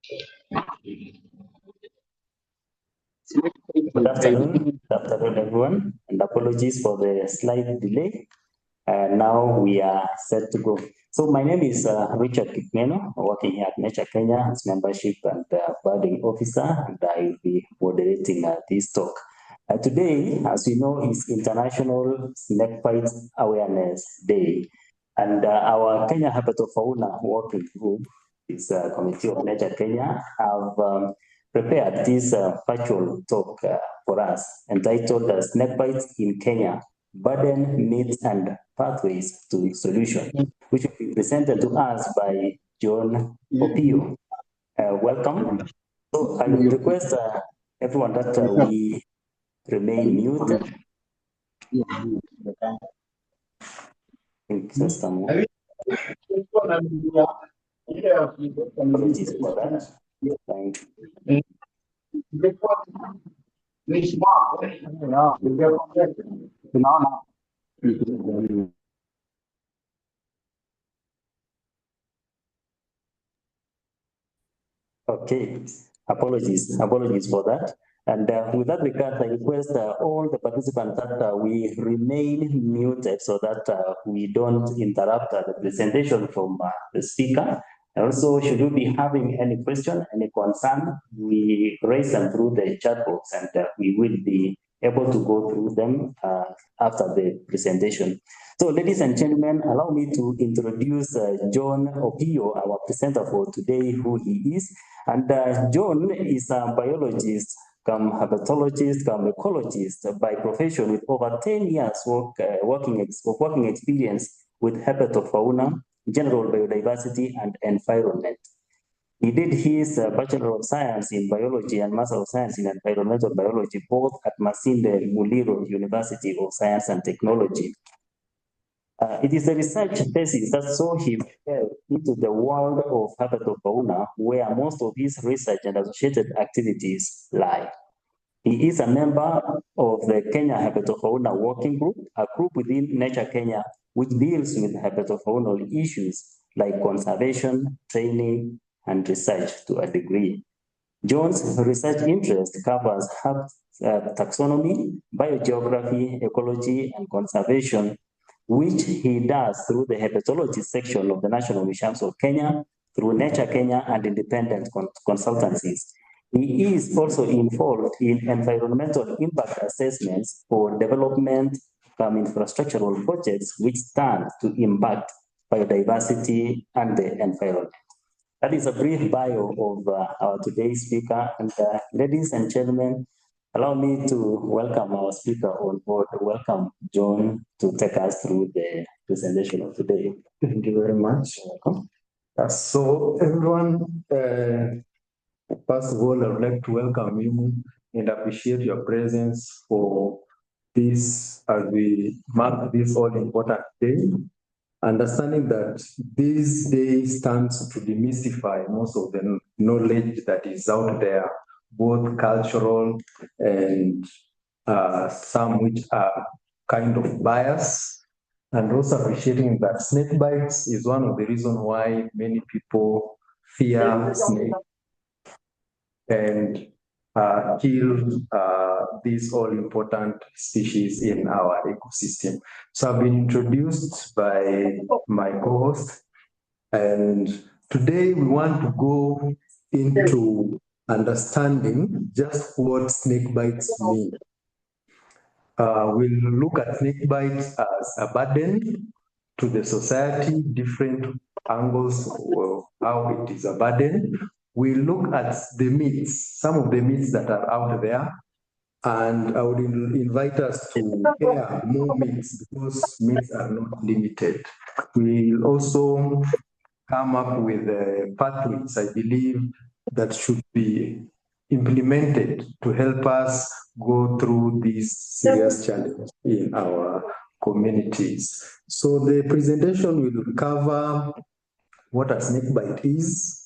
Good afternoon, everyone, and apologies for the slight delay. Now we are set to go. So my name is Richard Kikmeno, working here at Nature Kenya as membership and birding officer, and I will be moderating this talk. Today, as you know, is International Snakebites Awareness Day, and our Kenya Herpetofauna Working Group, this Committee of Nature Kenya, have prepared this virtual talk for us entitled Snakebites in Kenya, Burden, Myths, and Pathways to Solution, which will be presented to us by John Opiyo. Welcome. So I will request everyone that we remain mute. Apologies for that. Thank you. Okay, apologies for that. And with that regard, I request all the participants that we remain muted so that we don't interrupt the presentation from the speaker. And also, should you be having any question, any concern, we raise them through the chat box and we will be able to go through them after the presentation. So, ladies and gentlemen, allow me to introduce John Opiyo, our presenter for today, who he is. And John is a biologist, herpetologist, ecologist by profession with over 10 years working experience with herpetofauna, general biodiversity, and environment. He did his Bachelor of Science in Biology and Master of Science in Environmental Biology, both at Masinde Muliro University of Science and Technology. It is a research thesis that saw him into the world of herpetofauna, where most of his research and associated activities lie. He is a member of the Kenya Herpetofauna Working Group, a group within Nature Kenya which deals with herpetofaunal issues like conservation, training, and research to a degree. John's research interest covers taxonomy, biogeography, ecology, and conservation, which he does through the Herpetology Section of the National Museums of Kenya, through Nature Kenya, and independent consultancies. He is also involved in environmental impact assessments for development infrastructural projects which stand to impact biodiversity and the environment. That is a brief bio of our today's speaker. And ladies and gentlemen, allow me to welcome our speaker on board. Welcome, John, to take us through the presentation of today. Thank you very much. Welcome. So everyone, first of all, I would like to welcome you and appreciate your presence for this as we mark this all important day. Understanding that this day stands to demystify most of the knowledge that is out there, both cultural and some which are kind of biased, and also appreciating that snake bites is one of the reasons why many people fear snakes and kill these all-important species in our ecosystem. So I've been introduced by my co-host, and today we want to go into understanding just what snake bites mean. We'll look at snake bites as a burden to the society, different angles of how it is a burden. We look at the myths, some of the myths that are out there, and I would invite us to hear more myths because myths are not limited. We'll also come up with pathways, I believe, that should be implemented to help us go through these serious challenges in our communities. So the presentation will cover what a snakebite is,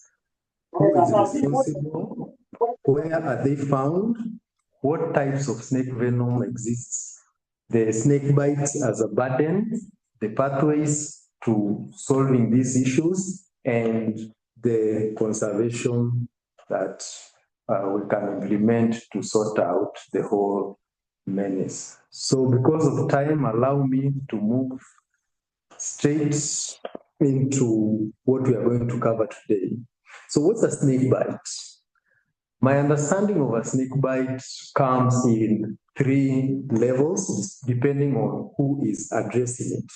who is responsible, where are they found, what types of snake venom exists, the snake bites as a burden, the pathways to solving these issues, and the conservation that we can implement to sort out the whole menace. So because of time, allow me to move straight into what we are going to cover today. So what's a snake bite? My understanding of a snake bite comes in 3 levels, depending on who is addressing it.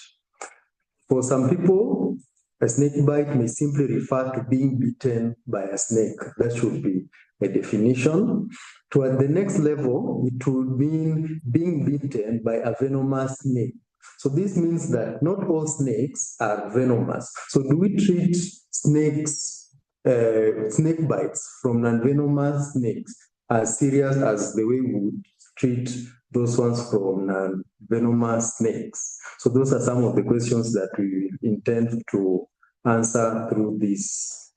For some people, a snake bite may simply refer to being bitten by a snake. That should be a definition. Toward the next level, it would mean being bitten by a venomous snake. So this means that not all snakes are venomous. So do we treat snakes, snake bites from non-venomous snakes as serious as the way we would treat those ones from non-venomous snakes? So those are some of the questions that we intend to answer through this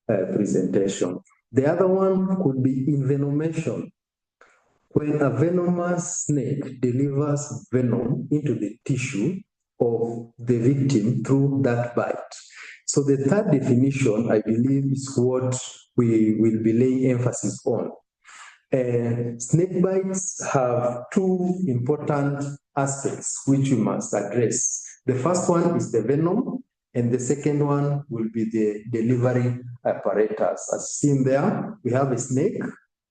presentation. The other one could be envenomation. When a venomous snake delivers venom into the tissue of the victim through that bite. So the third definition, I believe, is what we will be laying emphasis on. Snake bites have 2 important aspects which we must address. The first one is the venom, and the second one will be the delivery apparatus. As seen there, we have a snake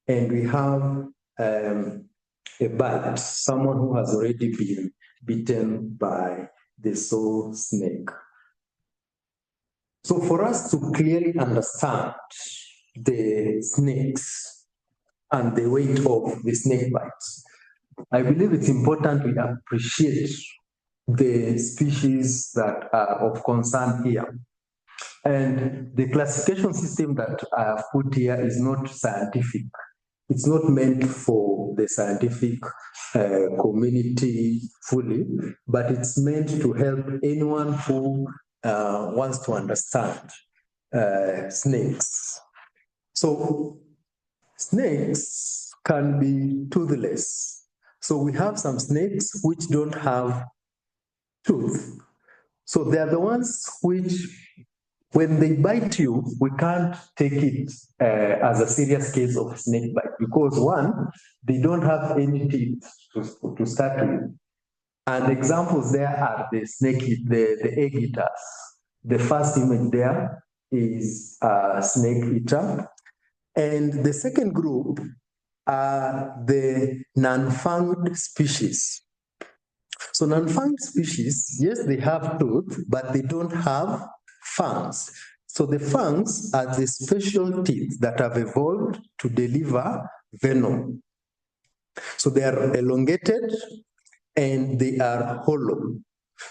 and we have a bite, someone who has already been bitten by the soul snake. So for us to clearly understand the snakes and the weight of the snake bites, I believe it's important we appreciate the species that are of concern here. And the classification system that I have put here is not scientific. It's not meant for the scientific community fully, but it's meant to help anyone who wants to understand snakes. So snakes can be toothless. So we have some snakes which don't have tooth. So they are the ones which, when they bite you, we can't take it as a serious case of snake bite because 1, they don't have any teeth to start with. And examples there are the the egg eaters. The first image there is a snake eater. And the second group are the non-fanged species. So non-fanged species, yes, they have tooth, but they don't have fangs. So the fangs are the special teeth that have evolved to deliver venom. So they are elongated and they are hollow.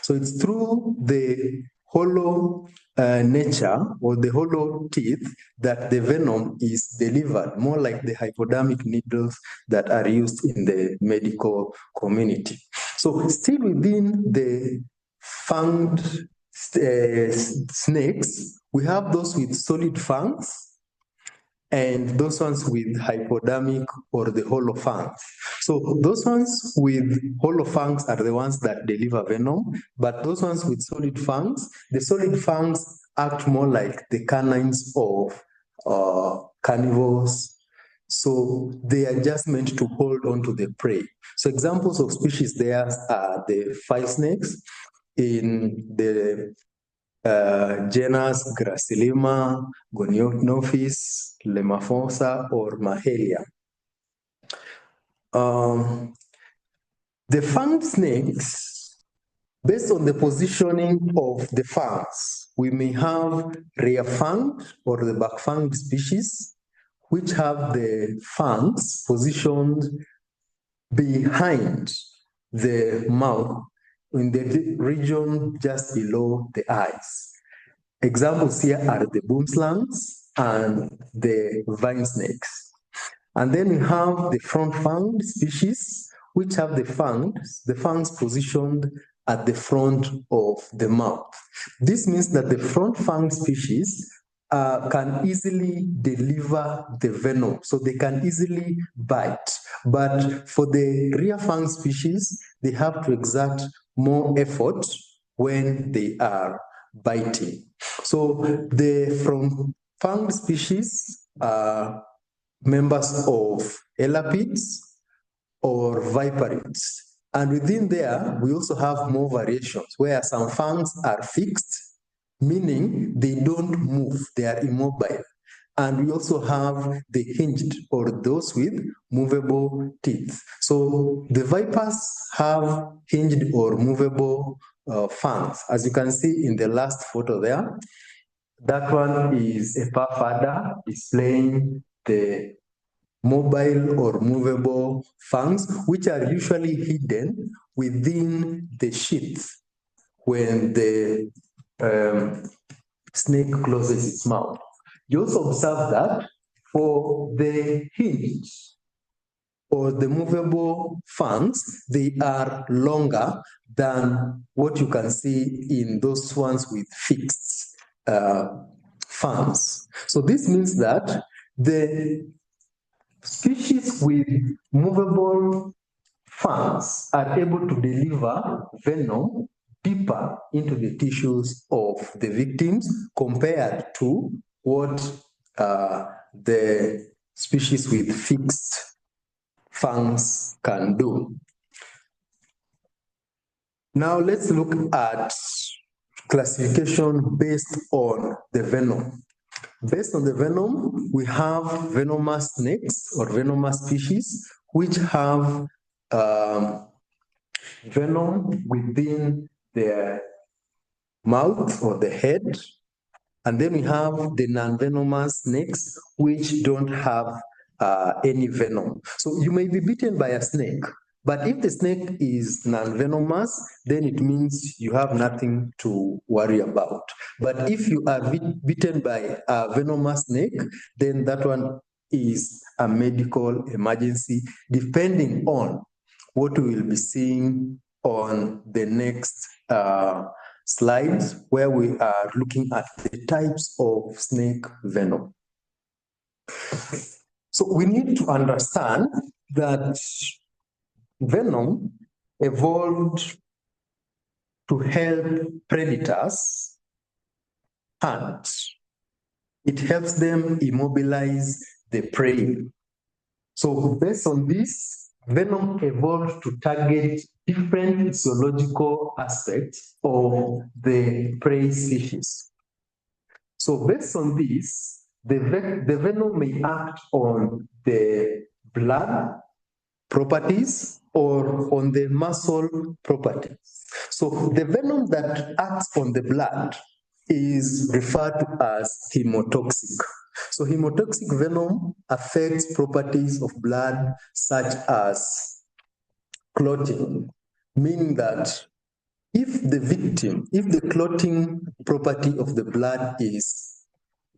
So it's through the hollow nature or the hollow teeth that the venom is delivered, more like the hypodermic needles that are used in the medical community. So still within the fanged snakes, we have those with solid fangs and those ones with hypodermic or the hollow fangs. So those ones with hollow fangs are the ones that deliver venom, but those ones with solid fangs, the solid fangs act more like the canines of carnivores. So they are just meant to hold on to the prey. So examples of species there are the 5 snakes in the genus Gracillima, Gonionophis, Lemafosa, or Mahalia. The fanged snakes, based on the positioning of the fangs, we may have rear fanged or the back fanged species, which have the fangs positioned behind the mouth in the region just below the eyes. Examples here are the boomslangs and the vine snakes. And then we have the front fanged species, which have the fangs positioned at the front of the mouth. This means that the front fanged species can easily deliver the venom, so they can easily bite. But for the rear fang species, they have to exert more effort when they are biting. So the front fanged species members of elapids or viperids. And within there, we also have more variations where some fangs are fixed, meaning they don't move, they are immobile. And we also have the hinged or those with movable teeth. So the vipers have hinged or movable fangs. As you can see in the last photo there, that one is a puffer displaying the mobile or movable fangs, which are usually hidden within the sheath when the snake closes its mouth. You also observe that for the hinge or the movable fangs, they are longer than what you can see in those ones with fixed fangs. So this means that the species with movable fangs are able to deliver venom deeper into the tissues of the victims compared to what the species with fixed fangs can do. Now let's look at classification based on the venom. Based on the venom, we have venomous snakes or venomous species which have venom within their mouth or the head. And then we have the non-venomous snakes which don't have any venom. So you may be bitten by a snake, but if the snake is non-venomous, then it means you have nothing to worry about. But if you are bitten by a venomous snake, then that one is a medical emergency, depending on what we will be seeing on the next slides, where we are looking at the types of snake venom. So we need to understand that venom evolved to help predators hunt. It helps them immobilize the prey. So based on this, venom evolved to target different zoological aspects of the prey species. So based on this, the venom may act on the blood properties or on the muscle properties. So the venom that acts on the blood is referred to as hemotoxic. So hemotoxic venom affects properties of blood such as clotting, meaning that if the clotting property of the blood is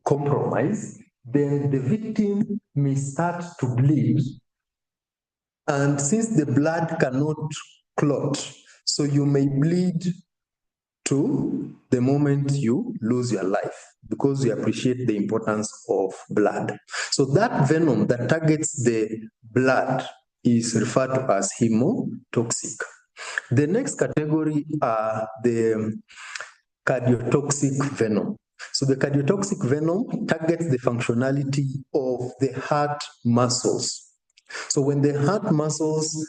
compromised, then the victim may start to bleed. And since the blood cannot clot, so you may bleed to the moment you lose your life, because you appreciate the importance of blood. So that venom that targets the blood is referred to as hemotoxic. The next category are the cardiotoxic venom. So the cardiotoxic venom targets the functionality of the heart muscles. So when the heart muscles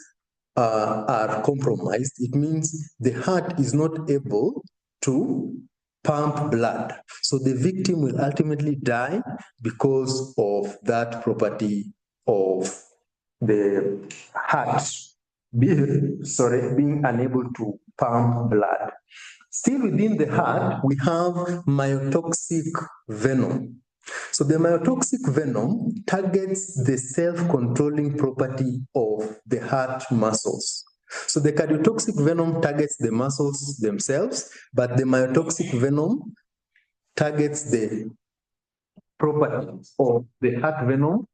are compromised, it means the heart is not able to pump blood. So the victim will ultimately die because of that property of the heart being unable to pump blood. Still within the heart, we have myotoxic venom. So the myotoxic venom targets the self-controlling property of the heart muscles. So the cardiotoxic venom targets the muscles themselves, but the myotoxic venom targets the properties of the heart venom,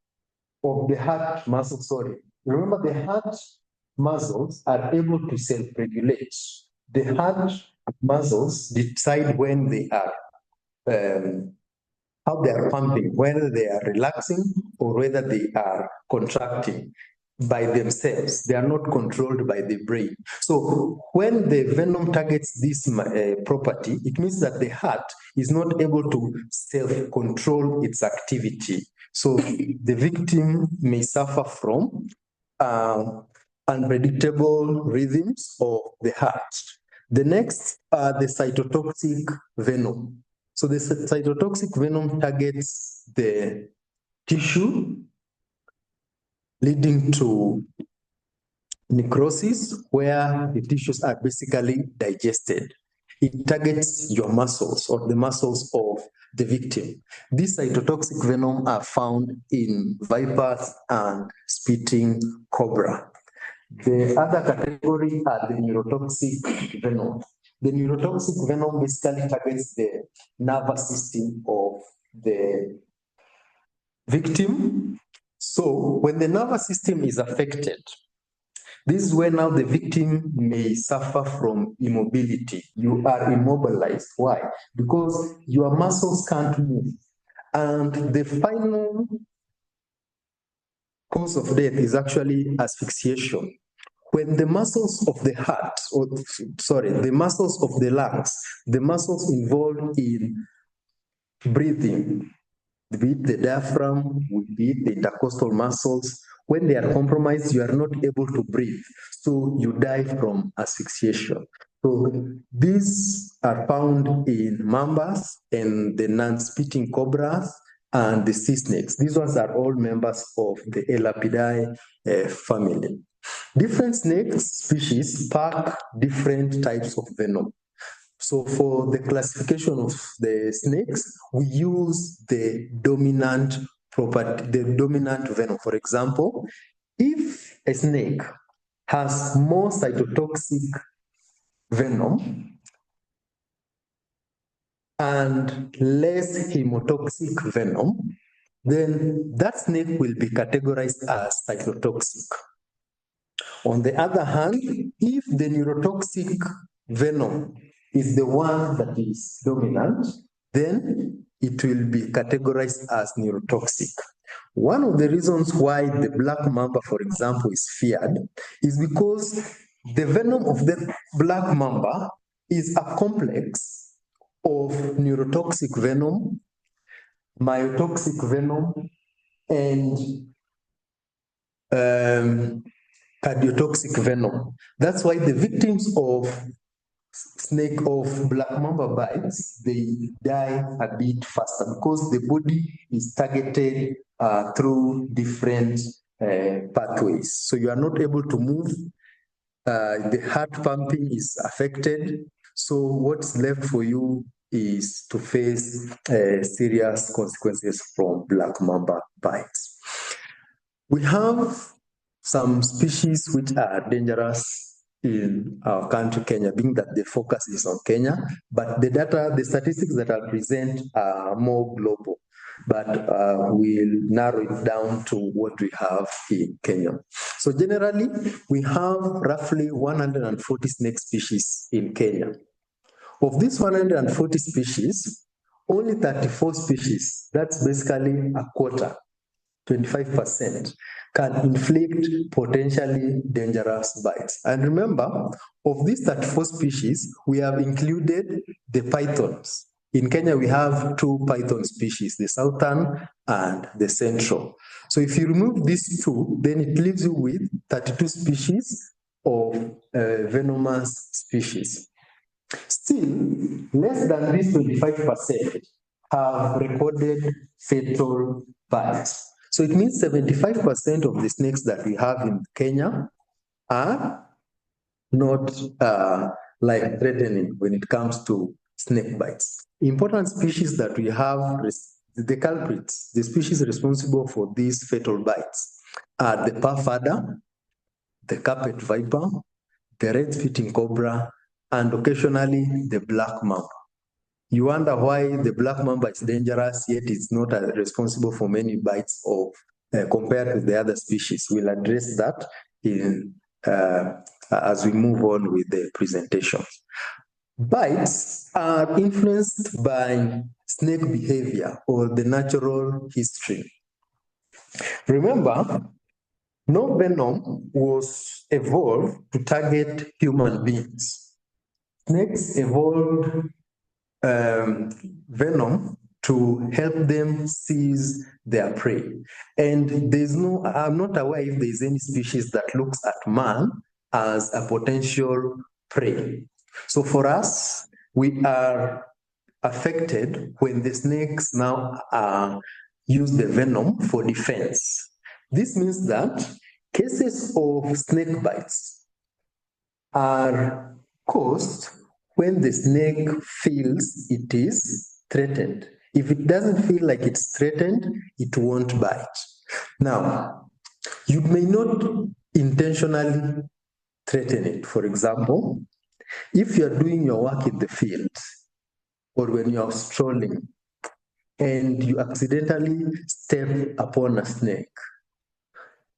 of the heart muscle, Remember, the heart muscles are able to self-regulate. The heart muscles decide when they are how they are pumping, whether they are relaxing or whether they are contracting by themselves. They are not controlled by the brain. So when the venom targets this property, it means that the heart is not able to self-control its activity. So the victim may suffer from unpredictable rhythms of the heart. The next are the cytotoxic venom. So the cytotoxic venom targets the tissue, leading to necrosis, where the tissues are basically digested. It targets your muscles or the muscles of the victim. These cytotoxic venom are found in vipers and spitting cobra. The other category are the neurotoxic venom. The neurotoxic venom basically targets the nervous system of the victim. So when the nervous system is affected, this is where now the victim may suffer from immobility. You are immobilized. Why? Because your muscles can't move. And the final cause of death is actually asphyxiation. When the muscles of the heart, the muscles of the lungs, the muscles involved in breathing, be it the diaphragm, be it the intercostal muscles, when they are compromised, you are not able to breathe. So you die from asphyxiation. So these are found in mambas and the non-spitting cobras and the sea snakes. These ones are all members of the Elapidae family. Different snake species pack different types of venom. So for the classification of the snakes, we use the dominant property, the dominant venom. For example, if a snake has more cytotoxic venom and less hemotoxic venom, then that snake will be categorized as cytotoxic. On the other hand, if the neurotoxic venom is the one that is dominant, then it will be categorized as neurotoxic. One of the reasons why the black mamba, for example, is feared is because the venom of the black mamba is a complex of neurotoxic venom, myotoxic venom, and cardiotoxic venom. That's why the victims of black mamba bites, they die a bit faster because the body is targeted through different pathways. So you are not able to move. The heart pumping is affected. So what's left for you is to face serious consequences from black mamba bites. We have some species which are dangerous in our country, Kenya, being that the focus is on Kenya, but the statistics that I present are more global, but we'll narrow it down to what we have in Kenya. So generally, we have roughly 140 snake species in Kenya. Of these 140 species, only 34 species, that's basically a quarter, 25%, can inflict potentially dangerous bites. And remember, of these 34 species, we have included the pythons. In Kenya, we have 2 python species, the southern and the central. So if you remove these 2, then it leaves you with 32 species of venomous species. Still, less than this 25% have recorded fatal bites. So it means 75% of the snakes that we have in Kenya are not life-threatening when it comes to snake bites. Important species that we have, the culprits, the species responsible for these fatal bites are the puff adder, the carpet viper, the red spitting cobra, and occasionally the black mamba. You wonder why the black mamba is dangerous, yet it's not responsible for many bites of compared with the other species. We'll address that in as we move on with the presentation. Bites are influenced by snake behavior or the natural history. Remember, no venom was evolved to target human beings. Snakes evolved venom to help them seize their prey. And I'm not aware if there's any species that looks at man as a potential prey. So for us, we are affected when the snakes now use the venom for defense. This means that cases of snake bites are caused when the snake feels it is threatened. If it doesn't feel like it's threatened, it won't bite. Now, you may not intentionally threaten it. For example, if you're doing your work in the field or when you're strolling and you accidentally step upon a snake,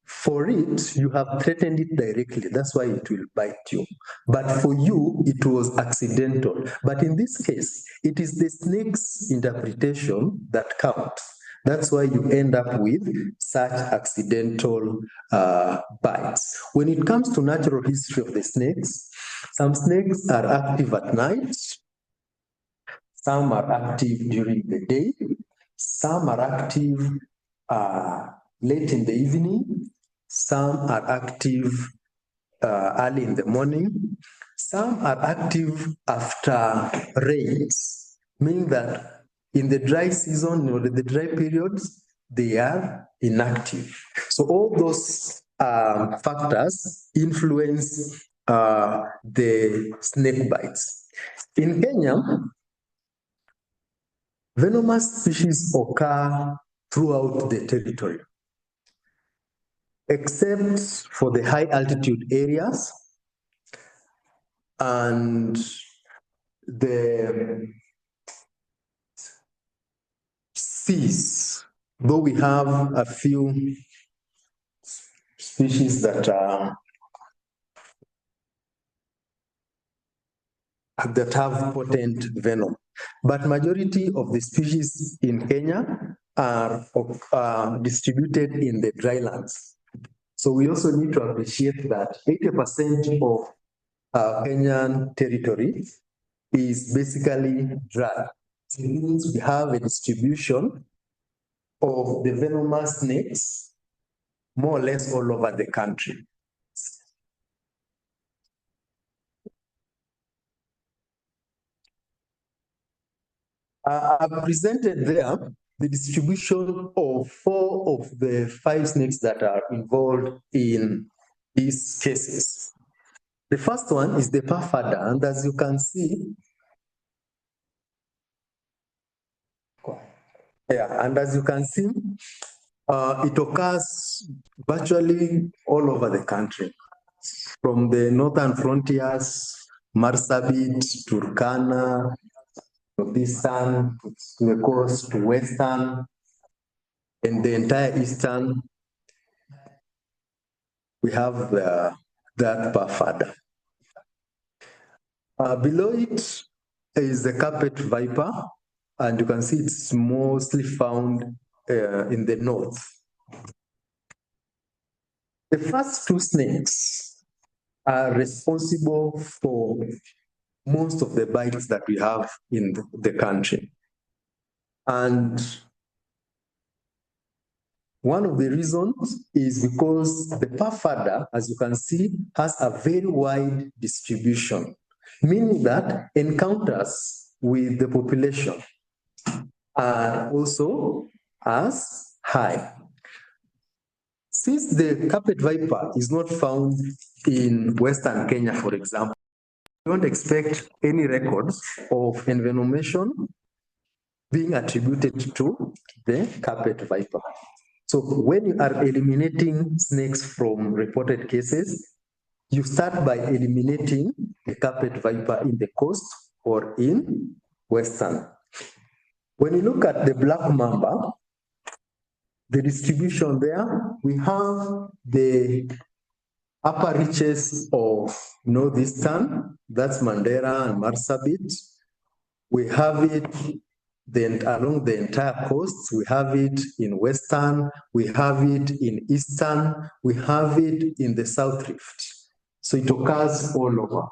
for it, you have threatened it directly. That's why it will bite you. But for you, it was accidental. But in this case, it is the snake's interpretation that counts. That's why you end up with such accidental bites. When it comes to natural history of the snakes, some snakes are active at night, some are active during the day, some are active late in the evening, some are active early in the morning, some are active after rains, meaning that in the dry season or the dry periods, they are inactive. So all those factors influence the snake bites. In Kenya, venomous species occur throughout the territory, except for the high altitude areas and the seas, though we have a few species that have potent venom. But majority of the species in Kenya are distributed in the drylands. So we also need to appreciate that 80% of Kenyan territory is basically dry. So it means we have a distribution of the venomous snakes more or less all over the country. I've presented there the distribution of 4 of the 5 snakes that are involved in these cases. The first one is the purfada, and as you can see, it occurs virtually all over the country, from the northern frontiers, Marsabit, Turkana, northeastern, to the coast, to western, and the entire eastern. We have that purfada. Below it is the carpet viper, and you can see it's mostly found in the north. The first 2 snakes are responsible for most of the bites that we have in the country. And one of the reasons is because the purfada, as you can see, has a very wide distribution, meaning that encounters with the population are also as high. Since the carpet viper is not found in Western Kenya, for example, we don't expect any records of envenomation being attributed to the carpet viper. So when you are eliminating snakes from reported cases, you start by eliminating the carpet viper in the coast or in Western. When you look at the black mamba, the distribution there, we have the upper reaches of northeastern, that's Mandera and Marsabit. We have it along the entire coast, we have it in western, we have it in eastern, we have it in the South Rift. So it occurs all over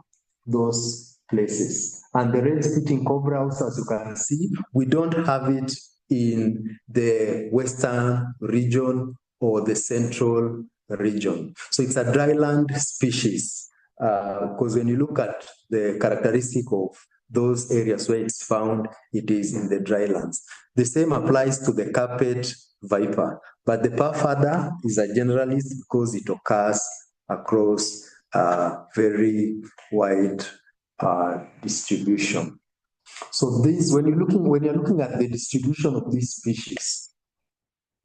those places. and the red-spitting cobra also, as you can see, we don't have it in the western region or the central region. So it's a dryland species, because when you look at the characteristic of those areas where it's found, it is in the drylands. The same applies to the carpet viper, but the puff-adder is a generalist because it occurs across a very wide distribution. So this, when you're looking at the distribution of these species,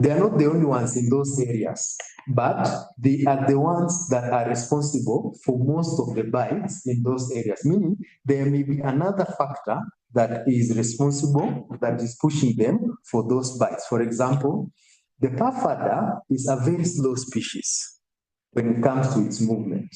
they are not the only ones in those areas, but they are the ones that are responsible for most of the bites in those areas, meaning there may be another factor that is responsible, that is pushing them for those bites. For example, the puff-adder is a very slow species when it comes to its movement.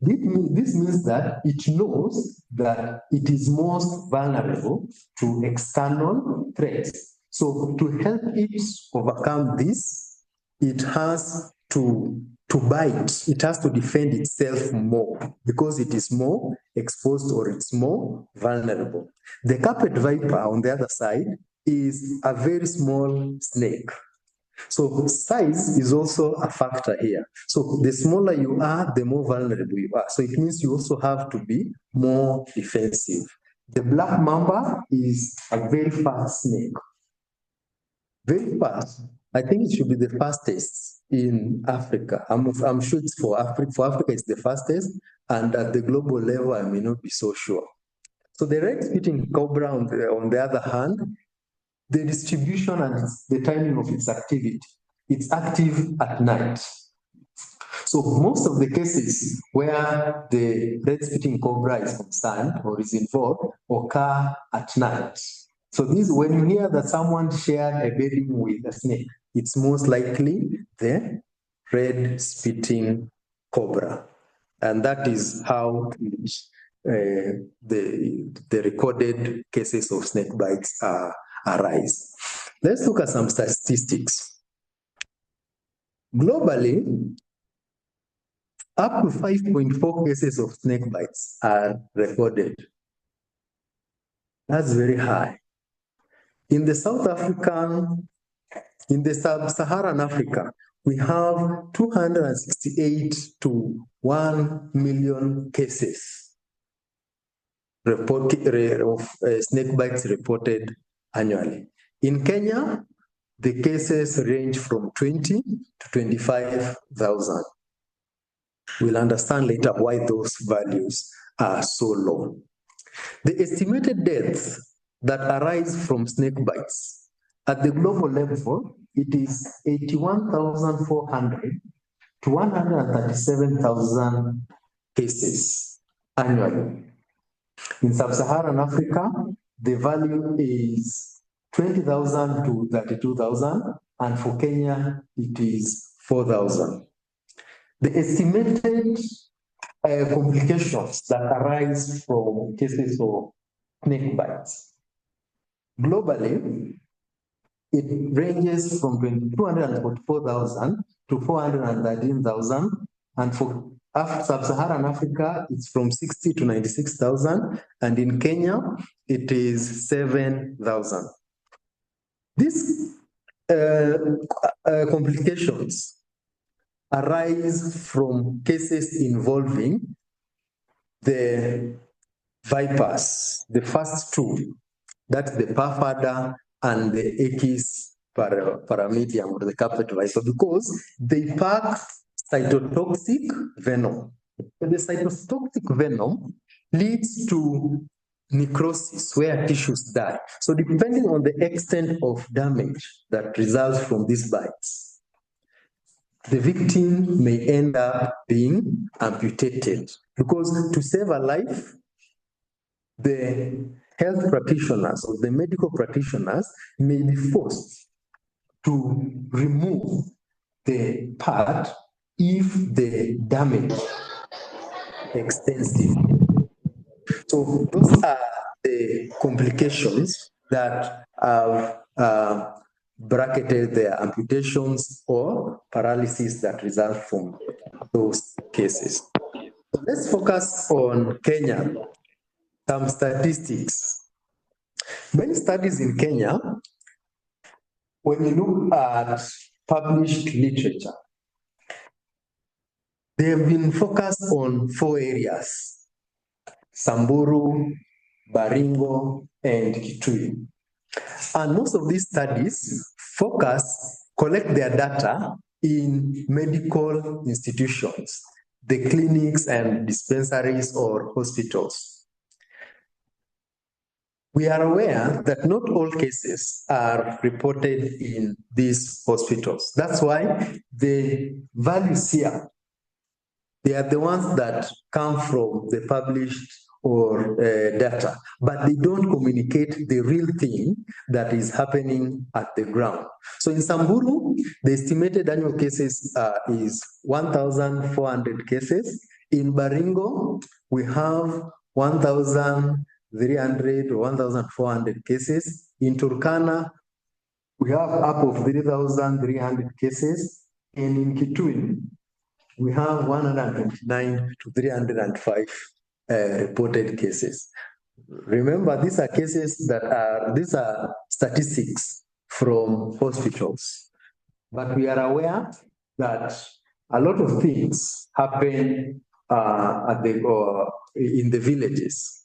This means that it knows that it is most vulnerable to external threats. So to help it overcome this, it has to bite. It has to defend itself more because it is more exposed or it's more vulnerable. The carpet viper, on the other side, is a very small snake. So size is also a factor here. So the smaller you are, the more vulnerable you are. So it means you also have to be more defensive. The black mamba is a very fast snake. Very fast. I think it should be the fastest in Africa. I'm sure it's for Africa. For Africa, it's the fastest. And at the global level, I may not be so sure. So the red-spitting cobra, on the other hand, the distribution and the timing of its activity. It's active at night. So most of the cases where the red-spitting cobra is concerned or is involved occur at night. So this, when you hear that someone shared a bedding with a snake, it's most likely the red-spitting cobra. And that is how the recorded cases of snake bites arise. Let's look at some statistics. Globally, up to 5.4 cases of snake bites are recorded. That's very high. In the sub-Saharan Africa, we have 268 to 1 million cases of snake bites reported annually. In Kenya, the cases range from 20 to 25,000. We'll understand later why those values are so low. The estimated deaths that arise from snake bites at the global level, it is 81,400 to 137,000 cases annually. In sub-Saharan Africa, the value is 20,000 to 32,000, and for Kenya, it is 4,000. The estimated complications that arise from cases of snake bites. Globally, it ranges from 244,000 to 413,000, and for sub-Saharan Africa, it's from 60 to 96,000, and in Kenya, it is 7,000. These complications arise from cases involving the vipers, the first two, that's the puff-adder and the Achis paramedium, or the carpet viper, because they pack cytotoxic venom. And the cytotoxic venom leads to necrosis, where tissues die. So depending on the extent of damage that results from these bites, the victim may end up being amputated, because to save a life, the health practitioners or the medical practitioners may be forced to remove the part if the damage is extensive. So those are the complications that have bracketed the amputations or paralysis that result from those cases. So let's focus on Kenya. Some statistics. Many studies in Kenya, when you look at published literature, they have been focused on 4 areas: Samburu, Baringo, and Kitui. And most of these studies collect their data in medical institutions, the clinics and dispensaries or hospitals. We are aware that not all cases are reported in these hospitals. That's why the values here, they are the ones that come from the published or data, but they don't communicate the real thing that is happening at the ground. So in Samburu, the estimated annual cases is 1,400 cases. In Baringo, we have 1,300 or 1,400 cases. In Turkana, we have up of 3,300 cases. And in Kitui, we have 129 to 305 reported cases. Remember, these are these are statistics from hospitals. But we are aware that a lot of things happen in the villages.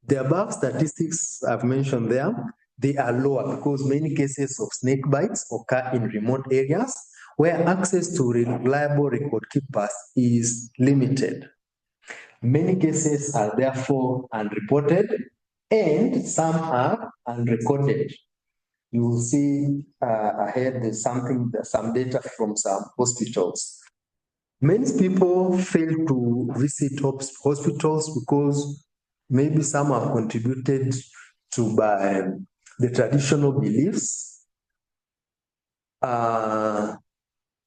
The above statistics I've mentioned there, they are lower because many cases of snake bites occur in remote areas where access to reliable record keepers is limited. Many cases are therefore unreported and some are unrecorded. You will see ahead there's some data from some hospitals. Many people fail to visit hospitals because maybe some have contributed to by the traditional beliefs.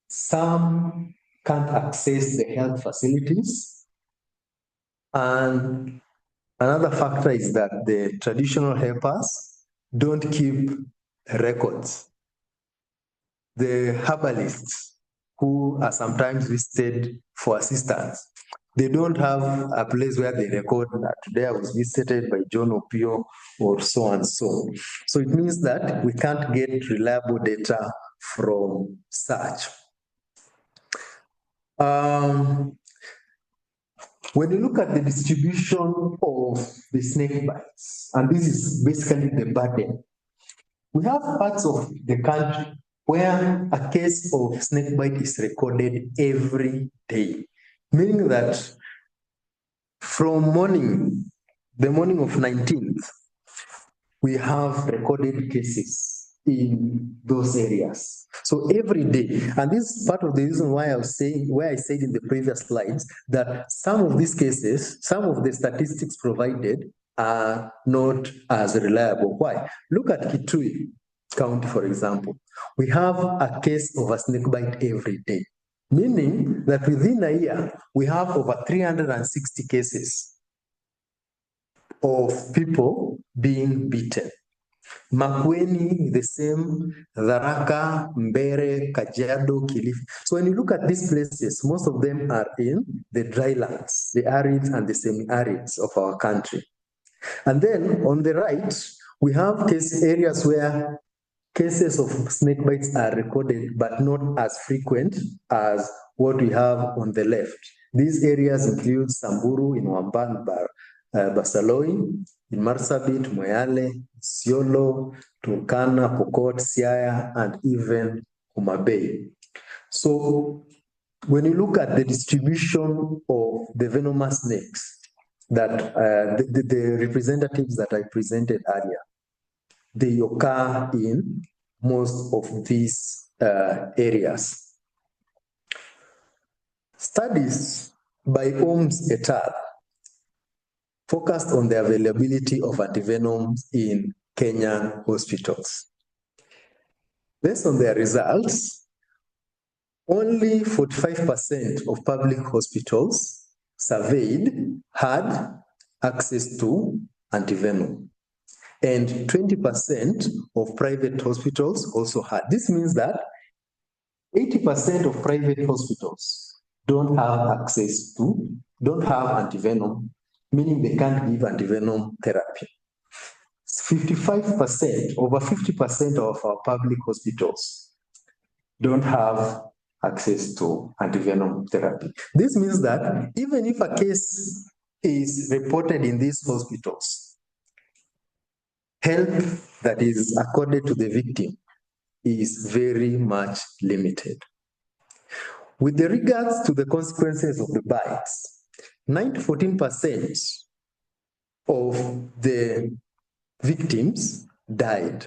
Some can't access the health facilities. And another factor is that the traditional helpers don't keep records. The herbalists who are sometimes visited for assistance, they don't have a place where they record that today I was visited by John Opiyo or so and so. So it means that we can't get reliable data from such. When you look at the distribution of the snake bites, and this is basically the burden, we have parts of the country where a case of snake bite is recorded every day, meaning that from the morning of 19th, we have recorded cases in those areas. So every day, and this is part of the reason why I said in the previous slides that some of these cases, some of the statistics provided are not as reliable. Why? Look at Kitui County, for example. We have a case of a snake bite every day, meaning that within a year, we have over 360 cases of people being bitten. Makueni, the same, Tharaka, Mbere, Kajiado, Kilifi. So when you look at these places, most of them are in the dry lands, the arids and the semi-arids of our country. And then on the right, we have areas where cases of snake bites are recorded, but not as frequent as what we have on the left. These areas include Samburu in Wamban, Basaloi, in Marsabit, Moyale, Isiolo, Turkana, Pokot, Siaya, and even Homa Bay. So when you look at the distribution of the venomous snakes, that the representatives that I presented earlier, they occur in most of these areas. Studies by Holmes et al. Focused on the availability of antivenoms in Kenyan hospitals. Based on their results, only 45% of public hospitals surveyed had access to antivenom, and 20% of private hospitals also had. This means that 80% of private hospitals don't have antivenom meaning they can't give antivenom therapy. 55%, over 50% of our public hospitals don't have access to antivenom therapy. This means that even if a case is reported in these hospitals, help that is accorded to the victim is very much limited. With regards to the consequences of the bites, 9 to 14% of the victims died.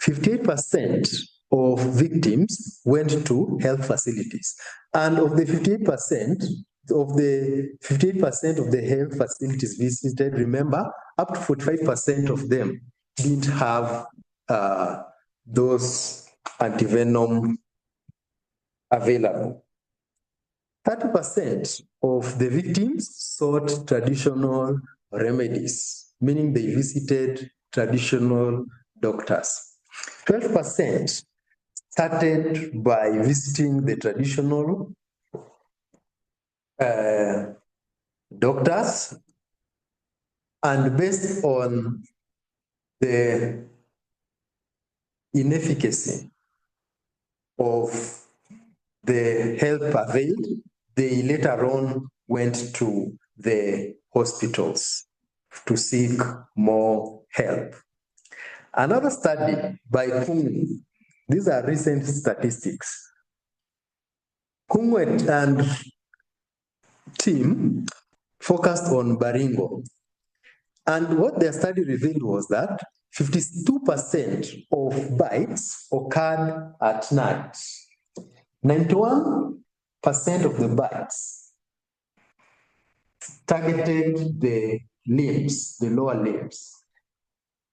58% of victims went to health facilities. And of the 58%, of the health facilities visited, remember, up to 45% of them didn't have those antivenom available. 30% of the victims sought traditional remedies, meaning they visited traditional doctors. 12% started by visiting the traditional doctors, and based on the inefficacy of the help availed, they later on went to the hospitals to seek more help. Another study by Kungu, these are recent statistics. Kungu and team focused on Baringo. And what their study revealed was that 52% of bites occurred at night. 91% of the bites targeted the limbs, the lower limbs.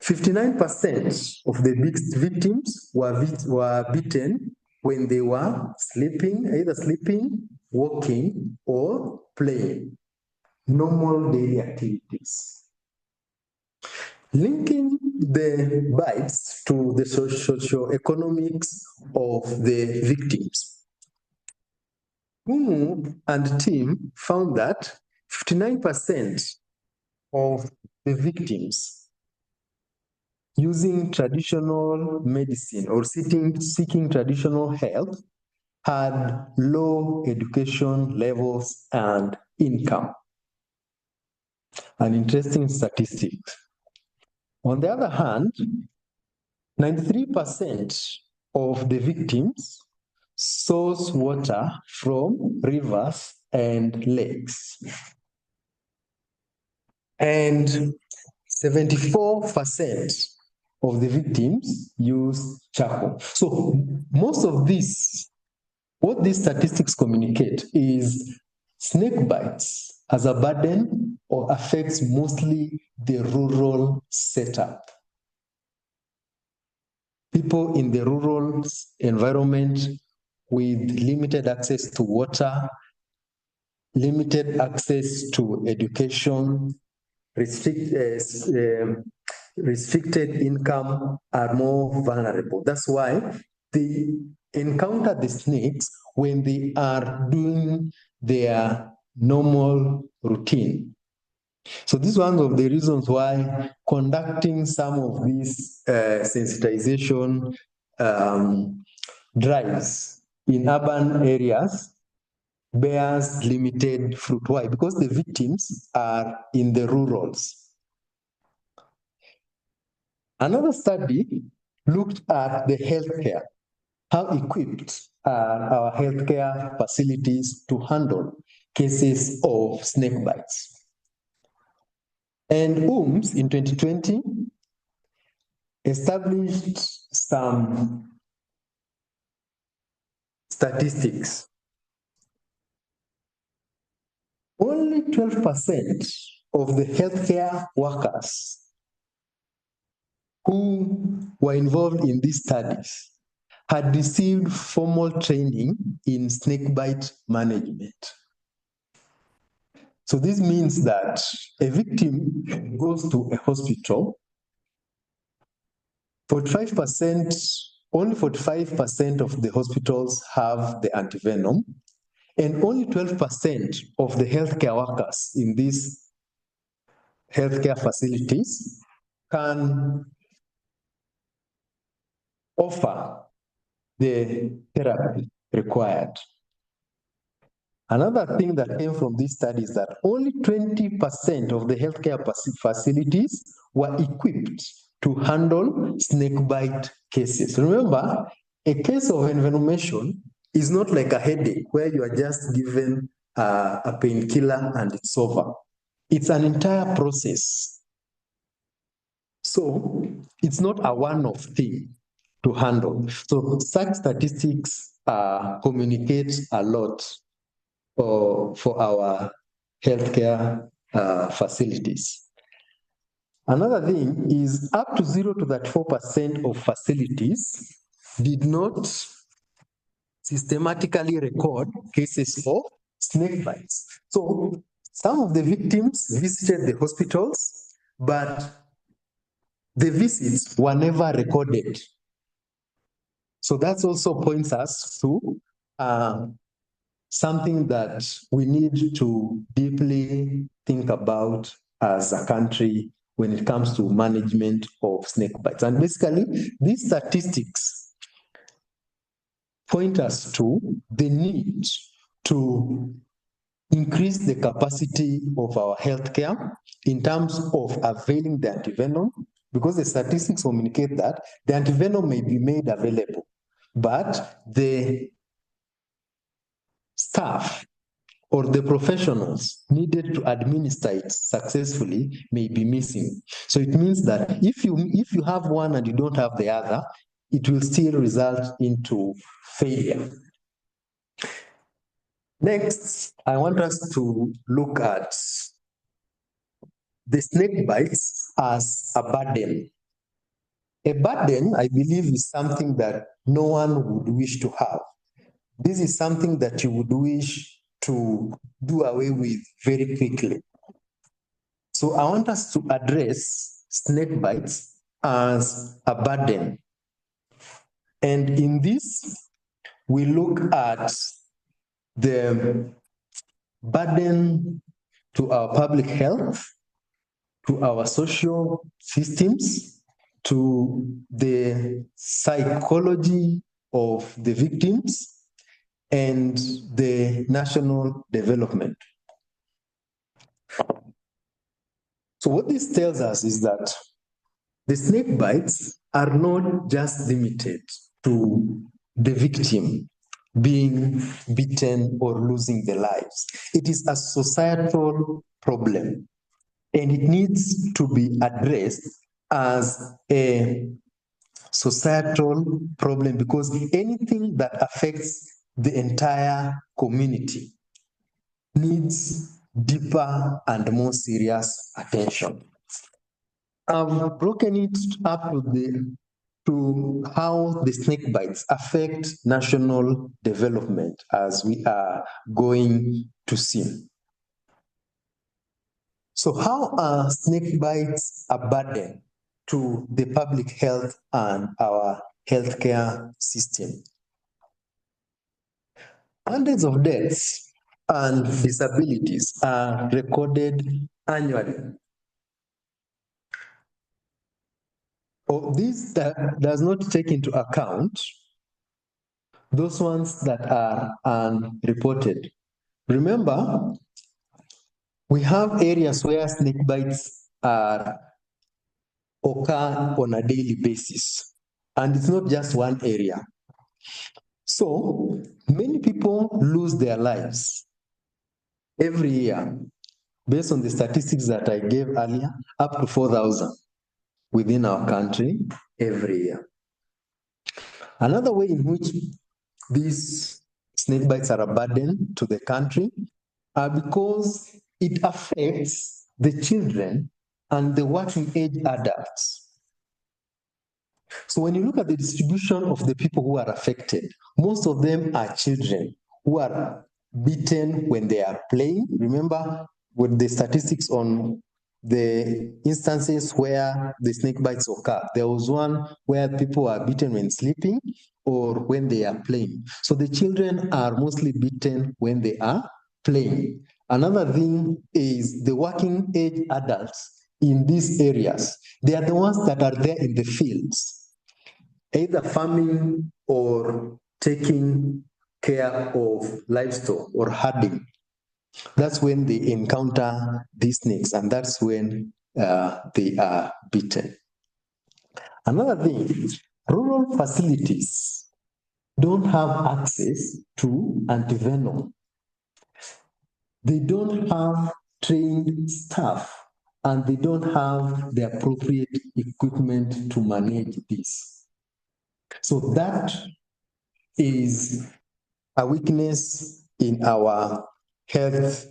59% of the victims were bitten when they were sleeping, either sleeping, walking, or playing. Normal daily activities. Linking the bites to the socio-economics of the victims. Kungu and team found that 59% of the victims using traditional medicine or seeking traditional health had low education levels and income. An interesting statistic. On the other hand, 93% of the victims source water from rivers and lakes. And 74% of the victims use charcoal. So most of this, what these statistics communicate is snake bites as a burden or affects mostly the rural setup. People in the rural environment with limited access to water, limited access to education, restricted income are more vulnerable. That's why they encounter the snakes when they are doing their normal routine. So this is one of the reasons why conducting some of these sensitization drives in urban areas bears limited fruit. Why? Because the victims are in the rurals. Another study looked at the healthcare. How equipped are our healthcare facilities to handle cases of snake bites? And UMS in 2020 established some statistics. Only 12% of the healthcare workers who were involved in these studies had received formal training in snakebite management. So this means that a victim goes to a hospital, 45%, only 45% of the hospitals have the antivenom, and only 12% of the healthcare workers in these healthcare facilities can offer the therapy required. Another thing that came from this study is that only 20% of the healthcare facilities were equipped to handle snakebite cases. Remember, a case of envenomation is not like a headache where you are just given a painkiller and it's over. It's an entire process. So it's not a one-off thing to handle. So such statistics communicate a lot for our healthcare facilities. Another thing is up to 0 to 34% of facilities did not systematically record cases of snake bites. So some of the victims visited the hospitals, but the visits were never recorded. So that also points us to something that we need to deeply think about as a country when it comes to management of snake bites. And basically, these statistics point us to the need to increase the capacity of our healthcare in terms of availing the antivenom, because the statistics communicate that the antivenom may be made available, but the staff or the professionals needed to administer it successfully may be missing. So it means that if you have one and you don't have the other, it will still result into failure. Next, I want us to look at the snake bites as a burden. A burden, I believe, is something that no one would wish to have. This is something that you would wish to do away with very quickly. So I want us to address snake bites as a burden. And in this, we look at the burden to our public health, to our social systems, to the psychology of the victims, and the national development. So what this tells us is that the snake bites are not just limited to the victim being bitten or losing their lives. It is a societal problem, and it needs to be addressed as a societal problem, because anything that affects the entire community needs deeper and more serious attention. I've broken it up to how the snake bites affect national development, as we are going to see. So how are snake bites a burden to the public health and our healthcare system? Hundreds of deaths and disabilities are recorded annually. This does not take into account those ones that are unreported. Remember, we have areas where snake bites occur on a daily basis, and it's not just one area. So many people lose their lives every year, based on the statistics that I gave earlier, up to 4,000 within our country every year. Another way in which these snake bites are a burden to the country are because it affects the children and the working age adults. So when you look at the distribution of the people who are affected, most of them are children who are bitten when they are playing. Remember with the statistics on the instances where the snake bites occur. There was one where people are bitten when sleeping or when they are playing. So the children are mostly bitten when they are playing. Another thing is the working age adults in these areas, they are the ones that are there in the fields, either farming or taking care of livestock or herding. That's when they encounter these snakes, and that's when they are bitten. Another thing, rural facilities don't have access to antivenom. They don't have trained staff, and they don't have the appropriate equipment to manage this. So that is a weakness in our health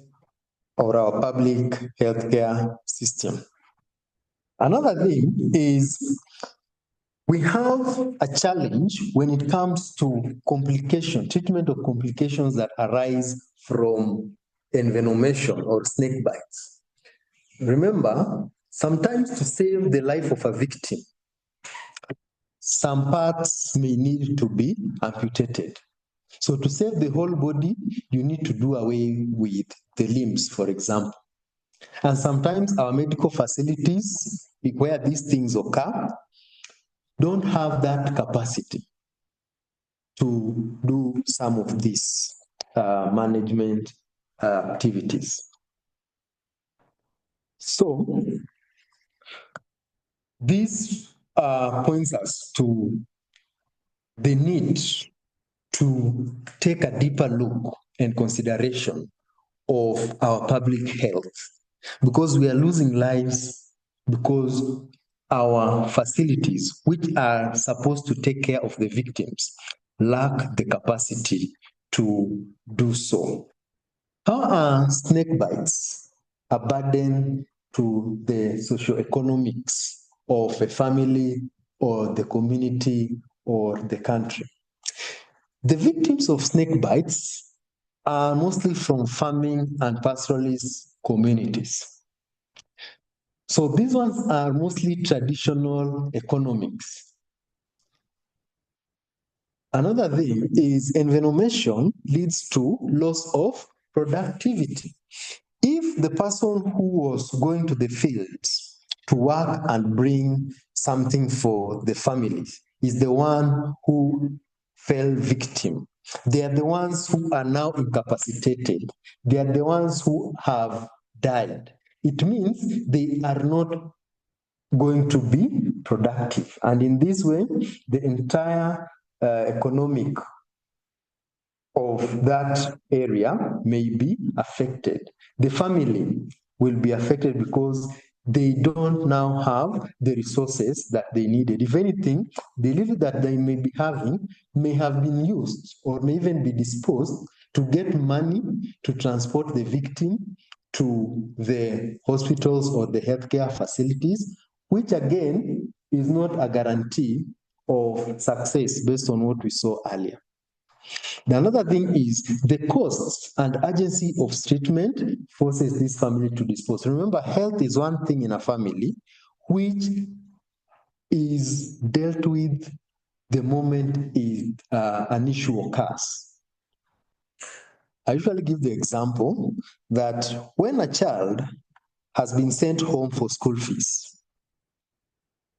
or our public healthcare system. Another thing is we have a challenge when it comes to treatment of complications that arise from envenomation or snake bites. Remember, sometimes to save the life of a victim, some parts may need to be amputated. So to save the whole body, you need to do away with the limbs, for example. And sometimes our medical facilities where these things occur don't have that capacity to do some of these management activities. So this points us to the need to take a deeper look and consideration of our public health, because we are losing lives because our facilities, which are supposed to take care of the victims, lack the capacity to do so. How are snake bites a burden to the socioeconomics of a family or the community or the country? The victims of snake bites are mostly from farming and pastoralist communities. So these ones are mostly traditional economics. Another thing is envenomation leads to loss of productivity. If the person who was going to the fields to work and bring something for the family is the one who fell victim, they are the ones who are now incapacitated. They are the ones who have died. It means they are not going to be productive. And in this way, the entire economic of that area may be affected. The family will be affected because they don't now have the resources that they needed. If anything, the little that they may be having may have been used or may even be disposed to get money to transport the victim to the hospitals or the healthcare facilities, which again is not a guarantee of success based on what we saw earlier. The another thing is the cost and urgency of treatment forces this family to dispose. Remember, health is one thing in a family which is dealt with the moment an issue occurs. I usually give the example that when a child has been sent home for school fees,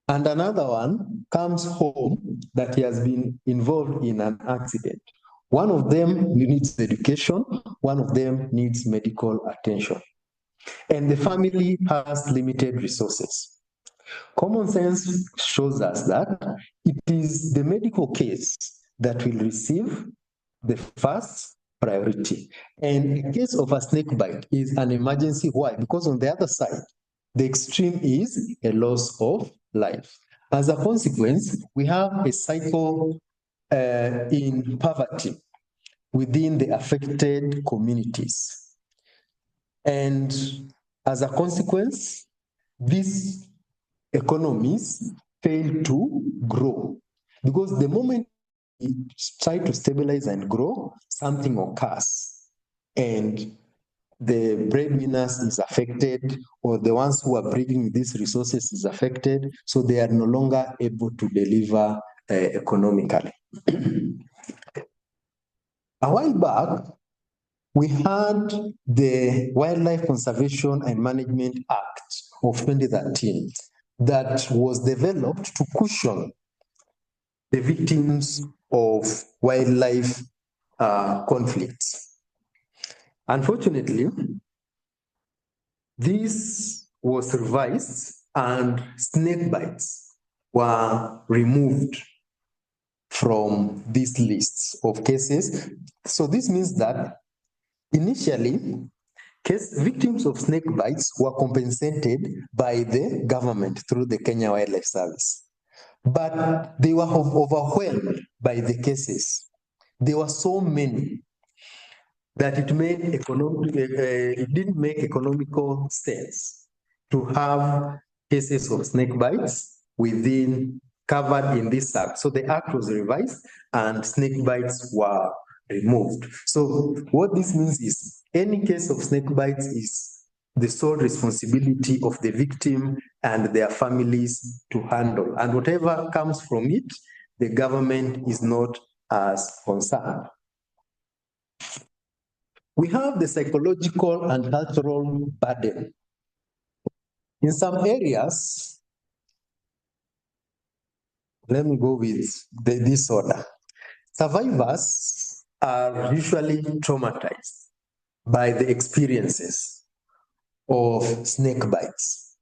and another one comes home that he has been involved in an accident, one of them needs education, one of them needs medical attention. And the family has limited resources. Common sense shows us that it is the medical case that will receive the first priority. And in case of a snake bite is an emergency. Why? Because on the other side, the extreme is a loss of life. As a consequence, we have a cycle in poverty within the affected communities. And as a consequence, these economies fail to grow. Because the moment it try to stabilize and grow, something occurs. And the breadwinners is affected, or the ones who are bringing these resources is affected, so they are no longer able to deliver economically. A while back, we had the Wildlife Conservation and Management Act of 2013 that was developed to cushion the victims of wildlife conflicts. Unfortunately, this was revised and snake bites were removed from these lists of cases. So this means that initially, victims of snake bites were compensated by the government through the Kenya Wildlife Service. But they were overwhelmed by the cases. There were so many that it didn't make economical sense to have cases of snake bites covered in this act. So the act was revised and snake bites were removed. So what this means is any case of snake bites is the sole responsibility of the victim and their families to handle. And whatever comes from it, the government is not as concerned. We have the psychological and cultural burden. In some areas, let me go with this order. Survivors are usually traumatized by the experiences of snake bites.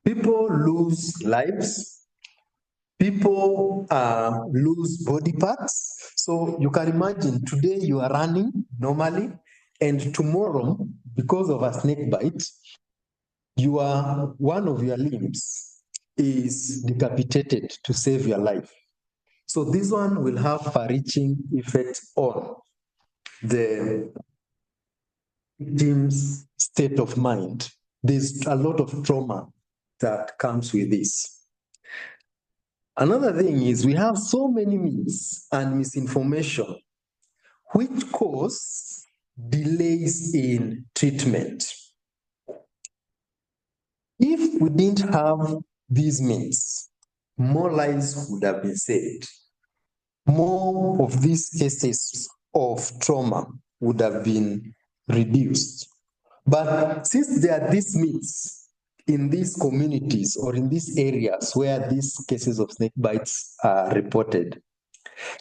People lose lives, people lose body parts. So you can imagine today you are running normally, and tomorrow, because of a snake bite, one of your limbs is decapitated to save your life. So this one will have far-reaching effect on the victim's state of mind. There's a lot of trauma that comes with this. Another thing is we have so many myths and misinformation which cause delays in treatment. If we didn't have these myths, more lives would have been saved. More of these cases of trauma would have been reduced. But since there are these myths in these communities or in these areas where these cases of snake bites are reported,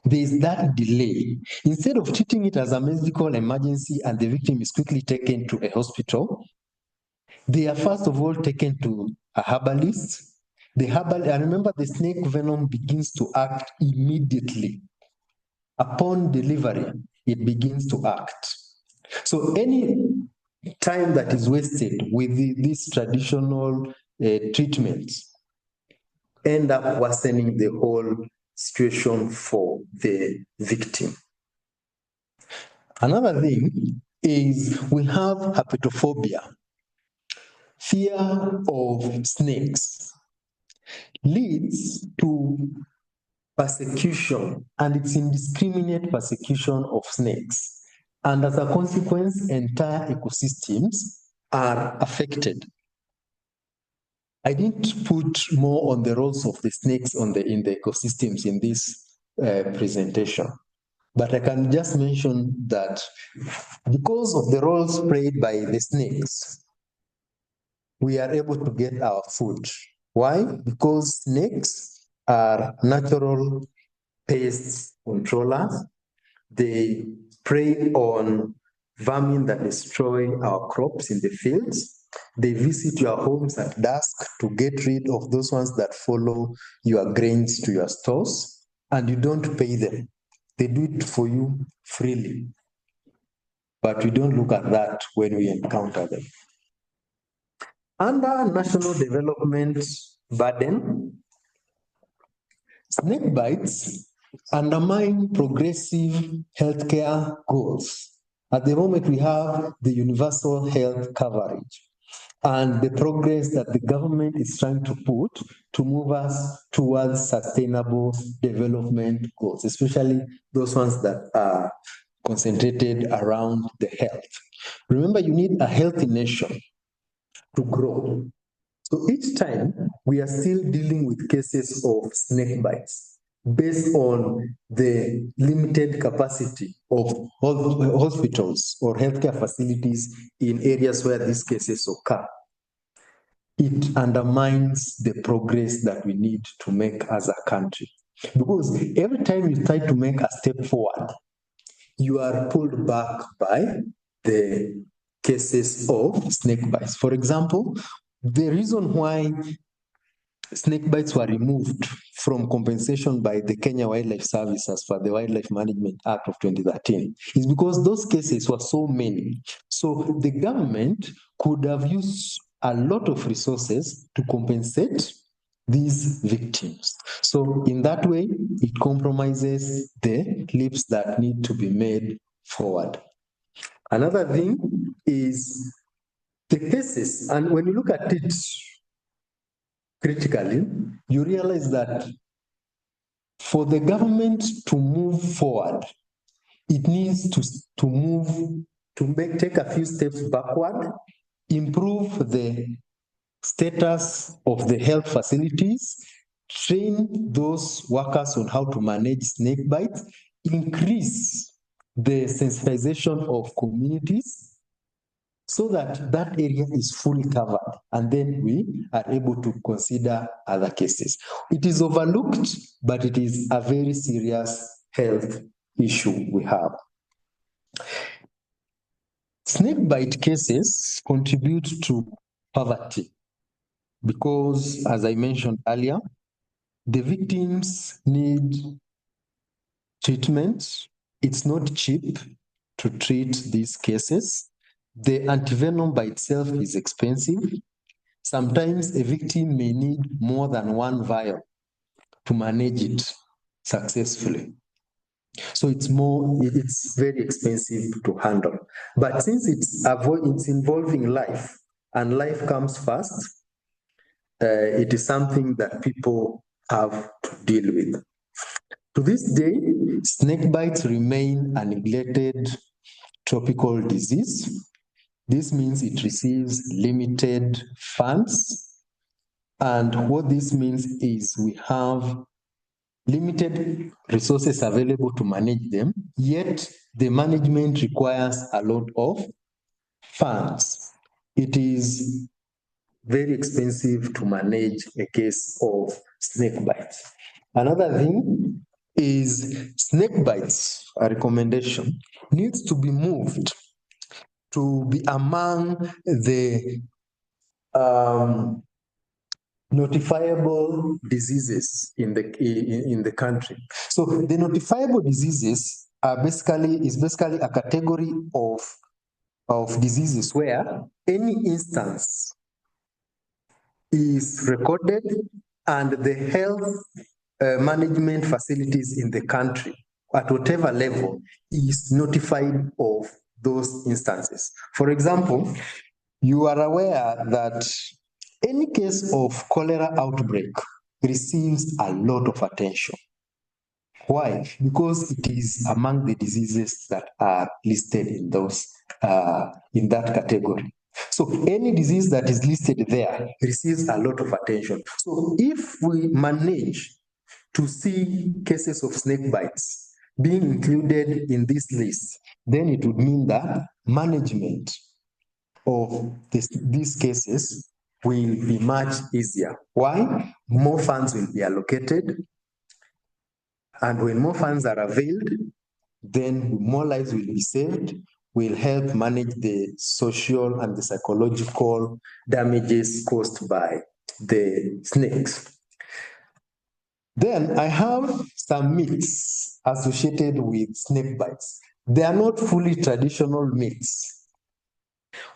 there is that delay. Instead of treating it as a medical emergency and the victim is quickly taken to a hospital, they are first of all taken to a herbalist. I remember the snake venom begins to act immediately. Upon delivery, it begins to act. So any time that is wasted with these traditional treatments end up worsening the whole situation for the victim. Another thing is we have herpetophobia. Fear of snakes leads to persecution, and it's indiscriminate persecution of snakes. And as a consequence, entire ecosystems are affected. I didn't put more on the roles of the snakes in the ecosystems in this presentation, but I can just mention that because of the roles played by the snakes, we are able to get our food. Why? Because snakes are natural pest controllers. They prey on vermin that destroy our crops in the fields. They visit your homes at dusk to get rid of those ones that follow your grains to your stores, and you don't pay them. They do it for you freely. But we don't look at that when we encounter them. Under national development burden, snake bites undermine progressive healthcare goals. At the moment, we have the universal health coverage and the progress that the government is trying to put to move us towards sustainable development goals, especially those ones that are concentrated around the health. Remember, you need a healthy nation to grow. So each time we are still dealing with cases of snake bites. based on the limited capacity of hospitals or healthcare facilities in areas where these cases occur. It undermines the progress that we need to make as a country. Because every time you try to make a step forward, you are pulled back by the cases of snake bites. For example, the reason why snake bites were removed from compensation by the Kenya Wildlife Service as per the Wildlife Management Act of 2013 is because those cases were so many. So the government could have used a lot of resources to compensate these victims. So in that way, it compromises the leaps that need to be made forward. Another thing is the cases, and when you look at it critically, you realize that for the government to move forward, it needs take a few steps backward, improve the status of the health facilities, train those workers on how to manage snake bites, increase the sensitization of communities, so that that area is fully covered, and then we are able to consider other cases. It is overlooked, but it is a very serious health issue we have. Snakebite cases contribute to poverty because, as I mentioned earlier, the victims need treatment. It's not cheap to treat these cases. The antivenom by itself is expensive. Sometimes a victim may need more than one vial to manage it successfully. So it's very expensive to handle. But since it's involving life, and life comes first, it is something that people have to deal with. To this day, snake bites remain a neglected tropical disease. This means it receives limited funds. And what this means is we have limited resources available to manage them, yet the management requires a lot of funds. It is very expensive to manage a case of snake bites. Another thing is snake bites, a recommendation, needs to be moved to be among the notifiable diseases in the country. So the notifiable diseases is basically a category of diseases where any instance is recorded and the health management facilities in the country at whatever level is notified of those instances. For example, you are aware that any case of cholera outbreak receives a lot of attention. Why? Because it is among the diseases that are listed in that category. So any disease that is listed there receives a lot of attention. So if we manage to see cases of snake bites being included in this list, then it would mean that management of these cases will be much easier. Why? More funds will be allocated, and when more funds are availed, then more lives will be saved, will help manage the social and the psychological damages caused by the snakes. Then I have some myths associated with snake bites. They are not fully traditional myths.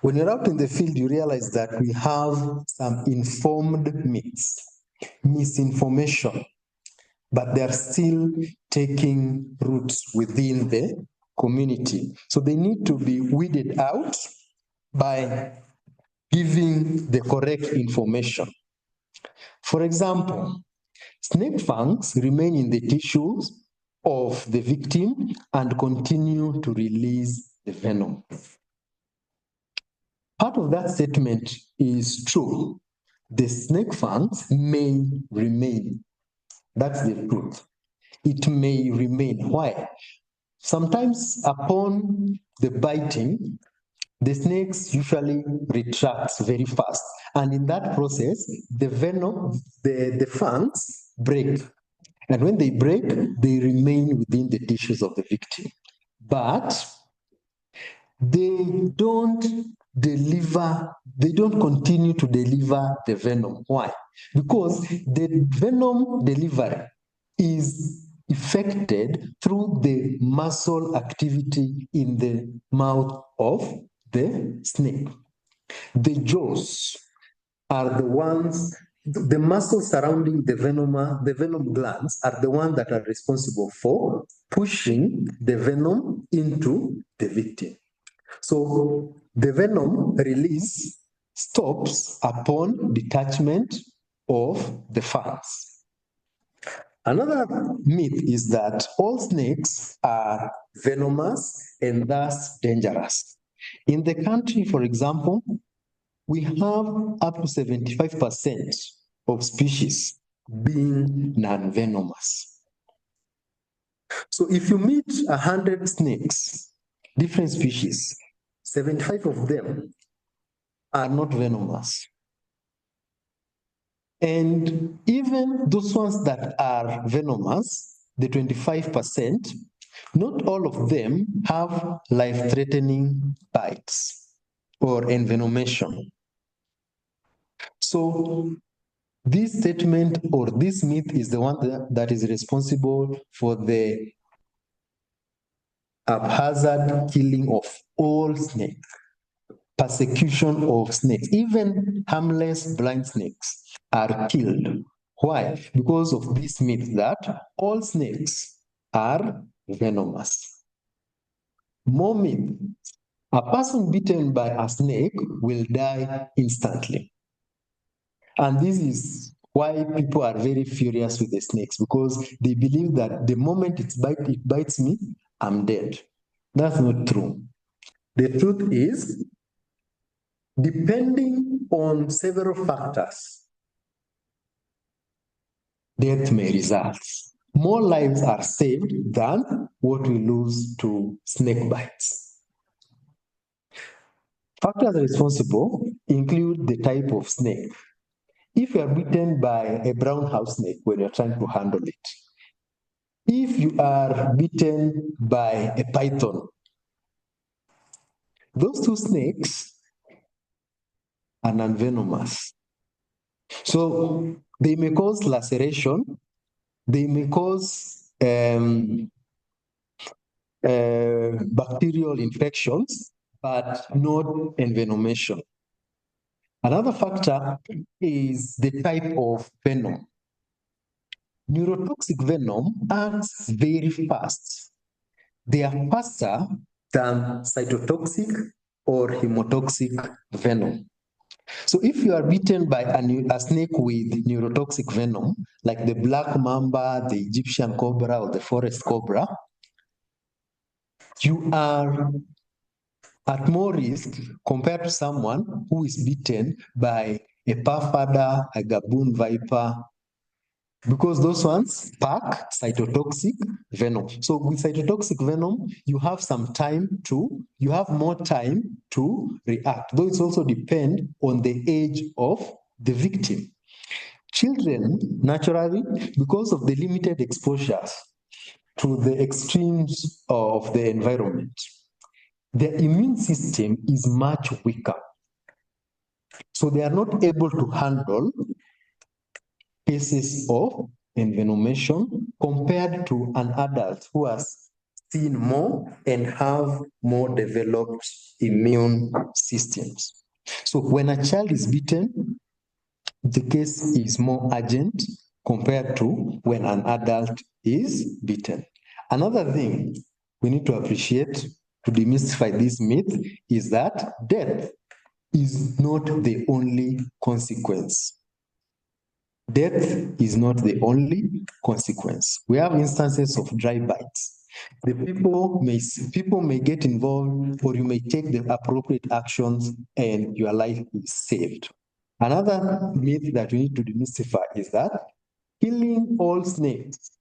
When you're out in the field, you realize that we have some informed myths, misinformation, but they're still taking roots within the community. So they need to be weeded out by giving the correct information. For example, snake fangs remain in the tissues of the victim and continue to release the venom. Part of that statement is true. The snake fangs may remain. That's the truth. it may remain. Why? Sometimes upon the biting, the snakes usually retracts very fast. And in that process, the venom, the fangs break. And when they break, they remain within the tissues of the victim. But they don't continue to deliver the venom. Why? Because the venom delivery is effected through the muscle activity in the mouth of the snake. The jaws are the ones, the muscles surrounding the venom glands are the ones that are responsible for pushing the venom into the victim. So the venom release stops upon detachment of the fangs. Another myth is that all snakes are venomous and thus dangerous. In the country, for example, we have up to 75% of species being non-venomous. So if you meet 100 snakes, different species, 75 of them are not venomous. And even those ones that are venomous, the 25%, not all of them have life-threatening bites or envenomation. So this statement or this myth is the one that is responsible for the haphazard killing of all snakes, persecution of snakes. Even harmless blind snakes are killed. Why? Because of this myth that all snakes are venomous. More myth. A person bitten by a snake will die instantly. And this is why people are very furious with the snakes, because they believe that the moment it bites me, I'm dead. That's not true. The truth is, depending on several factors, death may result. More lives are saved than what we lose to snake bites. Factors responsible include the type of snake. If you are bitten by a brown house snake when you're trying to handle it, if you are bitten by a python, those two snakes are non-venomous. So they may cause laceration, they may cause bacterial infections, but not envenomation. Another factor is the type of venom. Neurotoxic venom acts very fast. They are faster than cytotoxic or hemotoxic venom. So if you are bitten by a snake with neurotoxic venom, like the black mamba, the Egyptian cobra, or the forest cobra, you are at more risk compared to someone who is bitten by a puff adder, a gaboon viper, because those ones pack cytotoxic venom. So with cytotoxic venom, you have more time to react, though it's also depend on the age of the victim. Children, naturally, because of the limited exposures to the extremes of the environment, their immune system is much weaker. So they are not able to handle cases of envenomation compared to an adult who has seen more and have more developed immune systems. So when a child is bitten, the case is more urgent compared to when an adult is bitten. Another thing we need to appreciate to demystify this myth is that death is not the only consequence. Death is not the only consequence. We have instances of dry bites. The people may get involved, or you may take the appropriate actions and your life is saved. Another myth that we need to demystify is that killing all snakes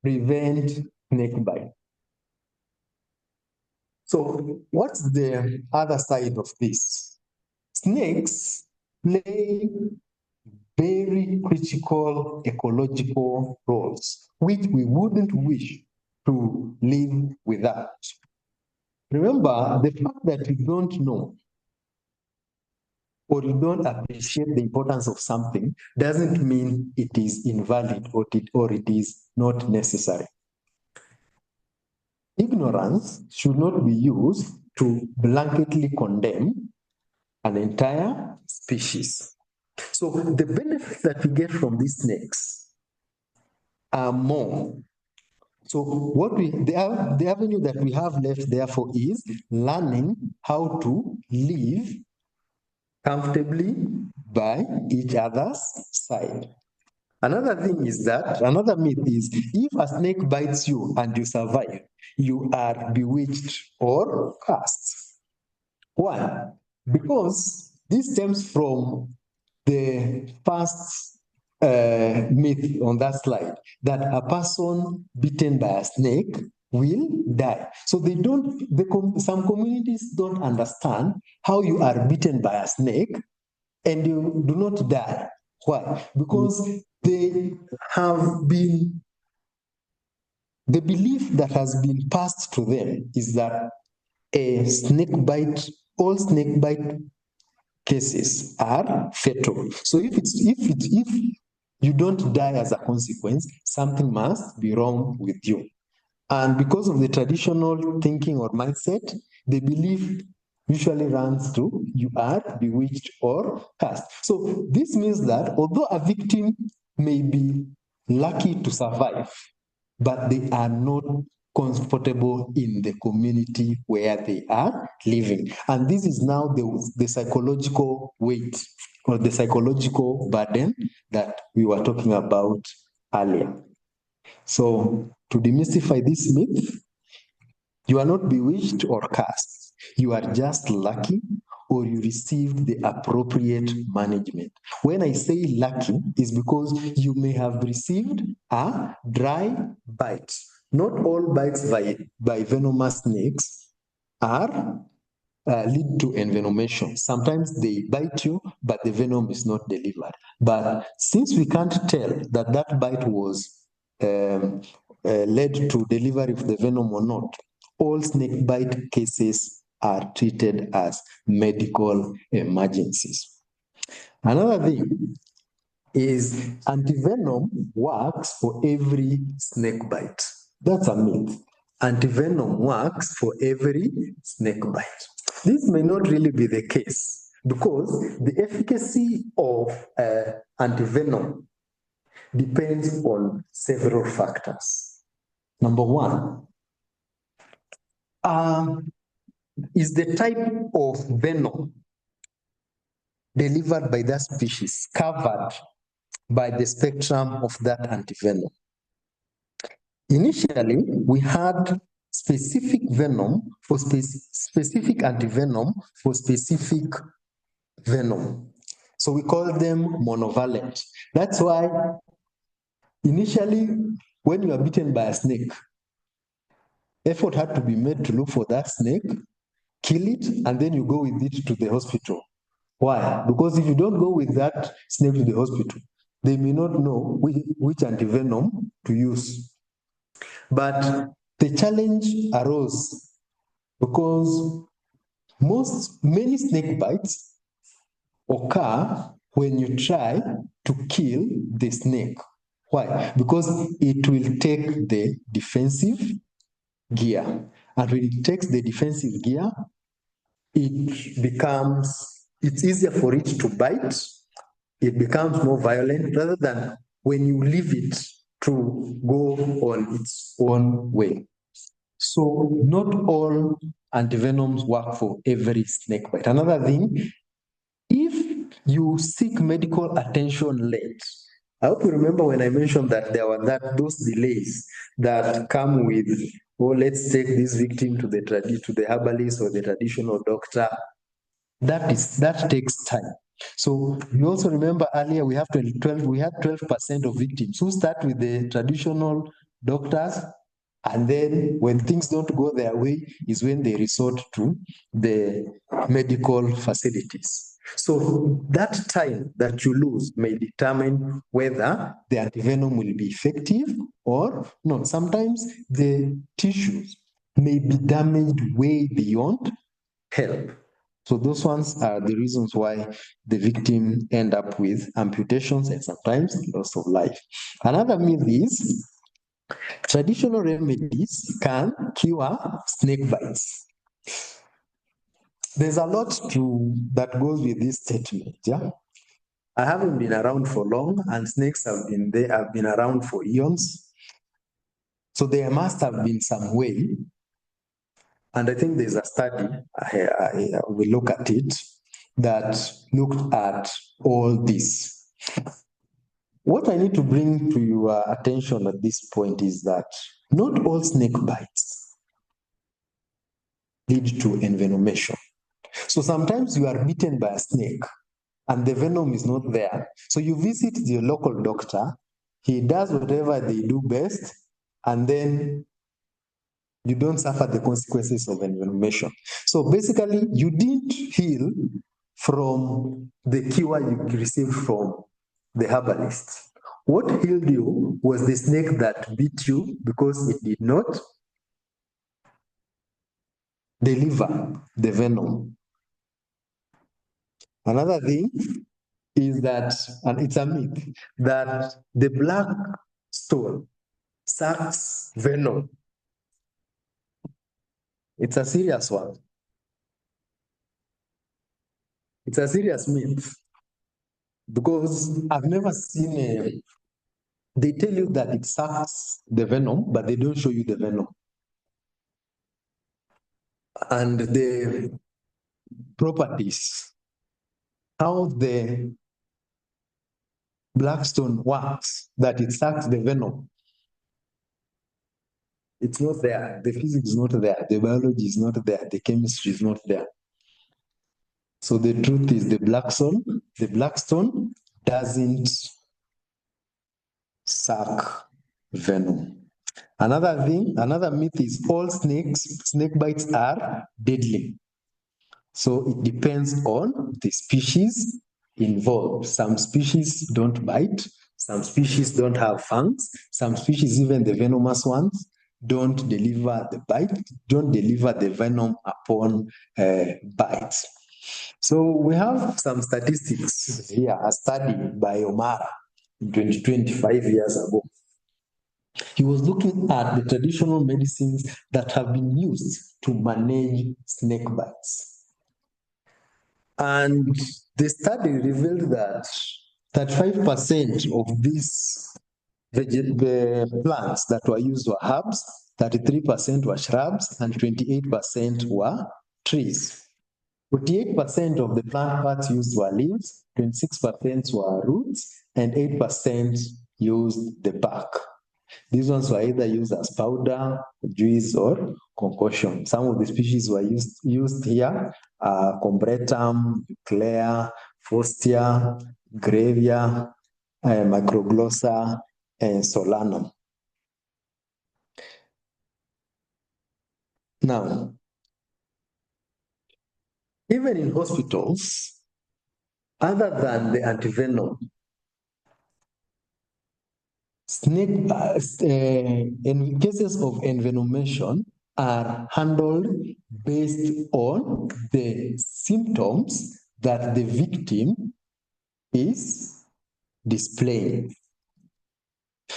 prevent snake bite. So what's the other side of this? Snakes play very critical ecological roles, which we wouldn't wish to live without. Remember, the fact that you don't know or you don't appreciate the importance of something doesn't mean it is invalid or it is not necessary. Ignorance should not be used to blanketly condemn an entire species. So the benefits that we get from these snakes are more. So the avenue that we have left therefore is learning how to live comfortably by each other's side. Another myth is if a snake bites you and you survive, you are bewitched or cursed. Why? Because this stems from the first myth on that slide, that a person bitten by a snake will die. So some communities don't understand how you are bitten by a snake and you do not die. Why? Because the belief that has been passed to them is that all snake bite cases are fatal. So if you don't die as a consequence, something must be wrong with you. And because of the traditional thinking or mindset, the belief usually runs to you are bewitched or cursed. So this means that although a victim may be lucky to survive, but they are not comfortable in the community where they are living. And this is now the psychological weight or the psychological burden that we were talking about earlier. So to demystify this myth, you are not bewitched or cursed. You are just lucky or you received the appropriate management. When I say lucky, is because you may have received a dry bite. Not all bites by venomous snakes are lead to envenomation. Sometimes they bite you, but the venom is not delivered. But since we can't tell that that bite was led to delivery of the venom or not, all snake bite cases are treated as medical emergencies. Another thing is antivenom works for every snake bite. That's a myth. Antivenom works for every snake bite. This may not really be the case because the efficacy of antivenom depends on several factors. Number one, is the type of venom delivered by that species covered by the spectrum of that antivenom. Initially, we had specific venom for specific antivenom for specific venom. So we call them monovalent. That's why initially, when you are bitten by a snake, effort had to be made to look for that snake, kill it, and then you go with it to the hospital. Why? Because if you don't go with that snake to the hospital, they may not know which antivenom to use. But the challenge arose because many snake bites occur when you try to kill the snake. Why? Because it will take the defensive gear. And when it takes the defensive gear, it's easier for it to bite. It becomes more violent rather than when you leave it to go on its own way. So not all antivenoms work for every snake bite. Another thing, if you seek medical attention late, I hope you remember when I mentioned that there were those delays that come with, oh, let's take this victim to the herbalist or the traditional doctor. That takes time. So you also remember earlier we had 12% of victims who start with the traditional doctors, and then when things don't go their way is when they resort to the medical facilities. So that time that you lose may determine whether the antivenom will be effective or not. Sometimes the tissues may be damaged way beyond help. So those ones are the reasons why the victim end up with amputations and sometimes loss of life. Another myth is traditional remedies can cure snake bites. There's a lot that goes with this statement, yeah? I haven't been around for long, and snakes have been around for eons. So there must have been some way, and I think there's a study, we look at it, that looked at all this. What I need to bring to your attention at this point is that not all snake bites lead to envenomation. So sometimes you are bitten by a snake and the venom is not there. So you visit the local doctor, he does whatever they do best, and then you don't suffer the consequences of envenomation. So basically, you didn't heal from the cure you received from the herbalist. What healed you was the snake that bit you because it did not deliver the venom. Another thing is that, and it's a myth, that the black stone sucks venom. It's a serious one. It's a serious myth because I've never seen they tell you that it sucks the venom, but they don't show you the venom. And the properties, how the blackstone works, that it sucks the venom. It's not there. The physics is not there. The biology is not there. The chemistry is not there. So the truth is the blackstone doesn't suck venom. Another myth is all snake bites are deadly. So it depends on the species involved. Some species don't bite, some species don't have fangs, some species, even the venomous ones, don't deliver the venom upon bites. So we have some statistics here, a study by Omara in 25 years ago. He was looking at the traditional medicines that have been used to manage snake bites. And the study revealed that 35% of these plants that were used were herbs, 33% were shrubs, and 28% were trees. 48% of the plant parts used were leaves, 26% were roots, and 8% used the bark. These ones were either used as powder, juice, or concoction. Some of the species were used here, Combretum, Euclea, Fostia, Gravia, Microglossa, and Solanum. Now, even in hospitals, other than the antivenom, in cases of envenomation are handled based on the symptoms that the victim is displaying.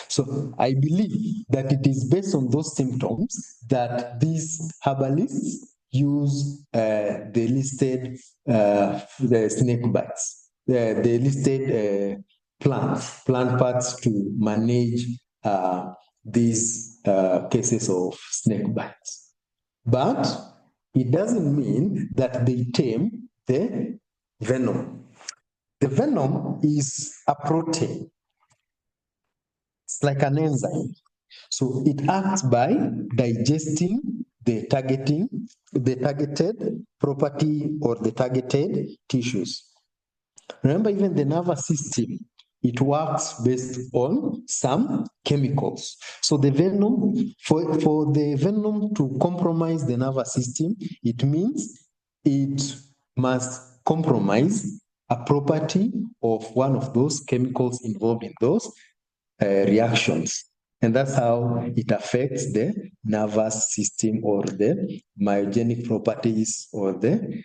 So I believe that it is based on those symptoms that these herbalists use the listed the snake bites, the listed plant parts to manage these cases of snake bites. But it doesn't mean that they tame the venom. The venom is a protein. It's like an enzyme. So it acts by digesting the targeted property or the targeted tissues. Remember, even the nervous system it works based on some chemicals. So the venom, for the venom to compromise the nervous system, it means it must compromise a property of one of those chemicals involved in those reactions. And that's how it affects the nervous system or the myogenic properties or the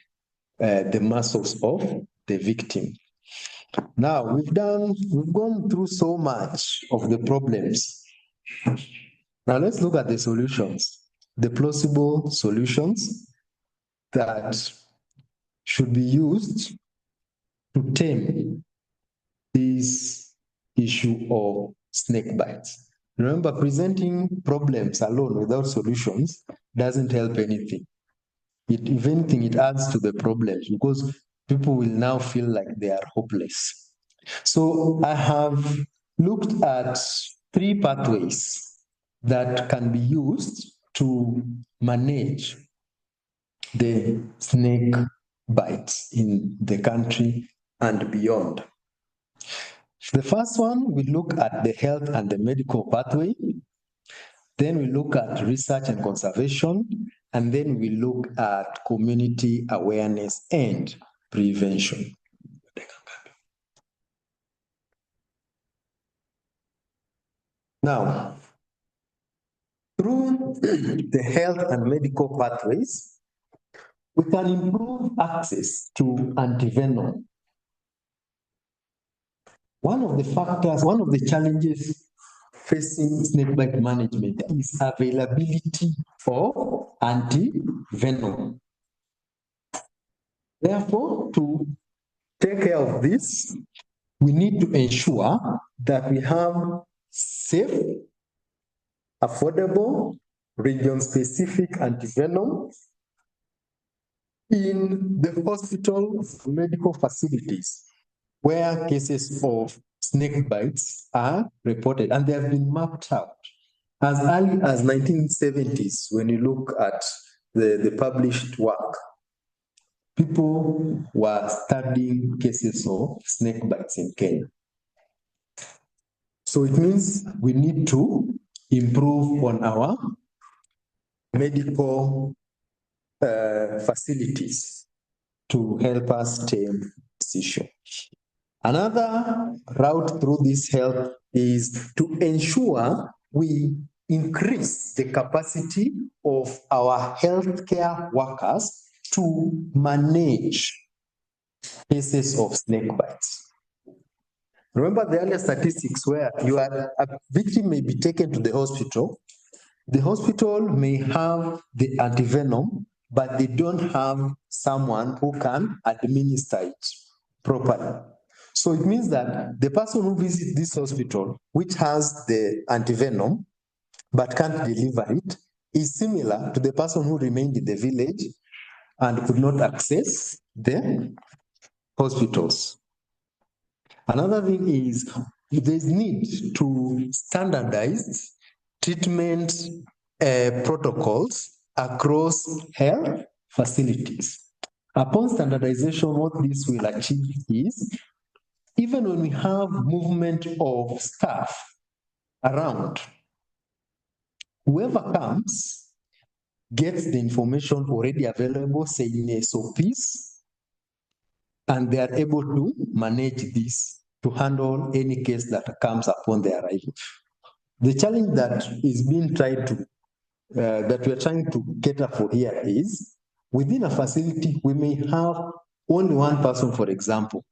muscles of the victim. Now, we've gone through so much of the problems. Now, let's look at the solutions, the plausible solutions that should be used to tame this issue of snake bites. Remember, presenting problems alone without solutions doesn't help anything. If anything, it adds to the problems because people will now feel like they are hopeless. So I have looked at 3 pathways that can be used to manage the snake bites in the country and beyond. The first one, we look at the health and the medical pathway. Then we look at research and conservation. And then we look at community awareness and prevention. Now, through the health and medical pathways, we can improve access to antivenom. One of the factors, one of the challenges facing snakebite management is availability of antivenom. Therefore, to take care of this, we need to ensure that we have safe, affordable, region-specific antivenom in the hospital medical facilities where cases of snake bites are reported, and they have been mapped out as early as 1970s. When you look at the published work, people were studying cases of snake bites in Kenya. So it means we need to improve on our medical facilities to help us tame this issue. Another route through this health is to ensure we increase the capacity of our healthcare workers to manage cases of snake bites. Remember the earlier statistics where a victim may be taken to the hospital. The hospital may have the antivenom, but they don't have someone who can administer it properly. So it means that the person who visits this hospital, which has the antivenom, but can't deliver it, is similar to the person who remained in the village and could not access the hospitals. Another thing is there's need to standardize treatment protocols across health facilities. Upon standardization, what this will achieve is, even when we have movement of staff around, whoever comes gets the information already available, say in SOPs, and they are able to manage this to handle any case that comes upon their arrival. The challenge that is being tried to, that we are trying to cater for here is, within a facility, we may have only one person, for example,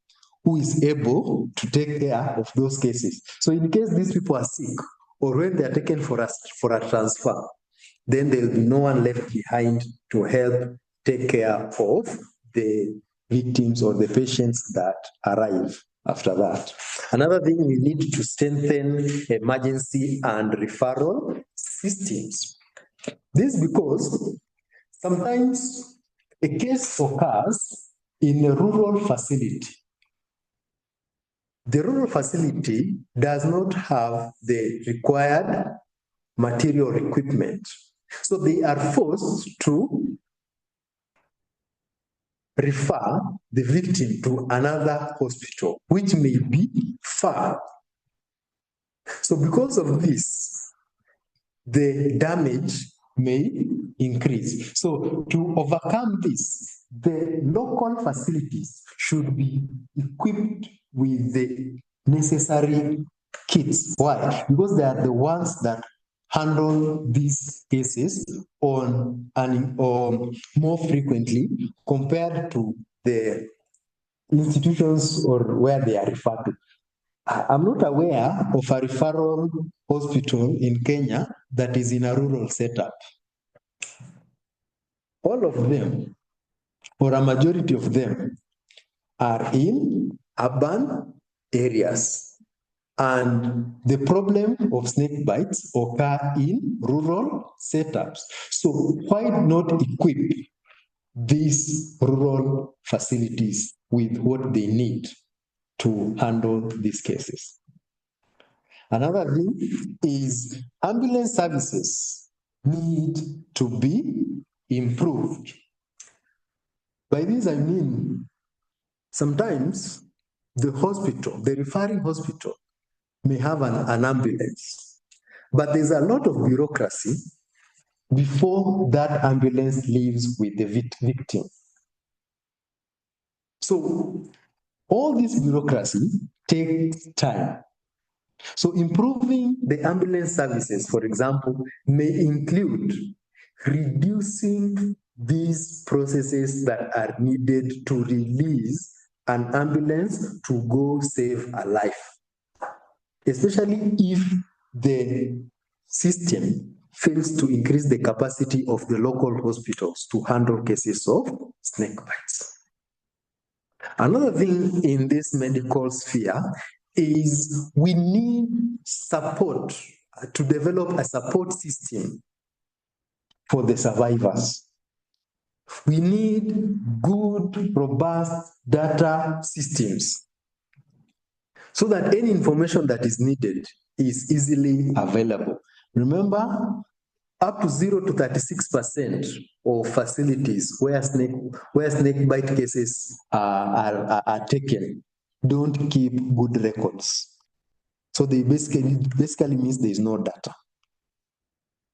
who is able to take care of those cases. So in case these people are sick, or when they are taken for a transfer, then there will be no one left behind to help take care of the victims or the patients that arrive after that. Another thing, we need to strengthen emergency and referral systems. This because sometimes a case occurs in a rural facility. The rural facility does not have the required material equipment. So they are forced to refer the victim to another hospital, which may be far. So because of this, the damage may increase. So to overcome this, the local facilities should be equipped with the necessary kits. Why? Because they are the ones that handle these cases on more frequently compared to the institutions or where they are referred to. I'm not aware of a referral hospital in Kenya that is in a rural setup. All of them, or a majority of them, are in urban areas. And the problem of snake bites occur in rural setups. So why not equip these rural facilities with what they need to handle these cases? Another thing is ambulance services need to be improved. By this I mean, sometimes the hospital, the referring hospital, may have an ambulance, but there's a lot of bureaucracy before that ambulance leaves with the victim. So all this bureaucracy takes time. So improving the ambulance services, for example, may include reducing these processes that are needed to release an ambulance to go save a life, especially if the system fails to increase the capacity of the local hospitals to handle cases of snake bites. Another thing in this medical sphere is we need support to develop a support system for the survivors. We need good, robust data systems so that any information that is needed is easily available. Remember, up to 0 to 36% of facilities where snake bite cases are taken don't keep good records. So they basically means there is no data.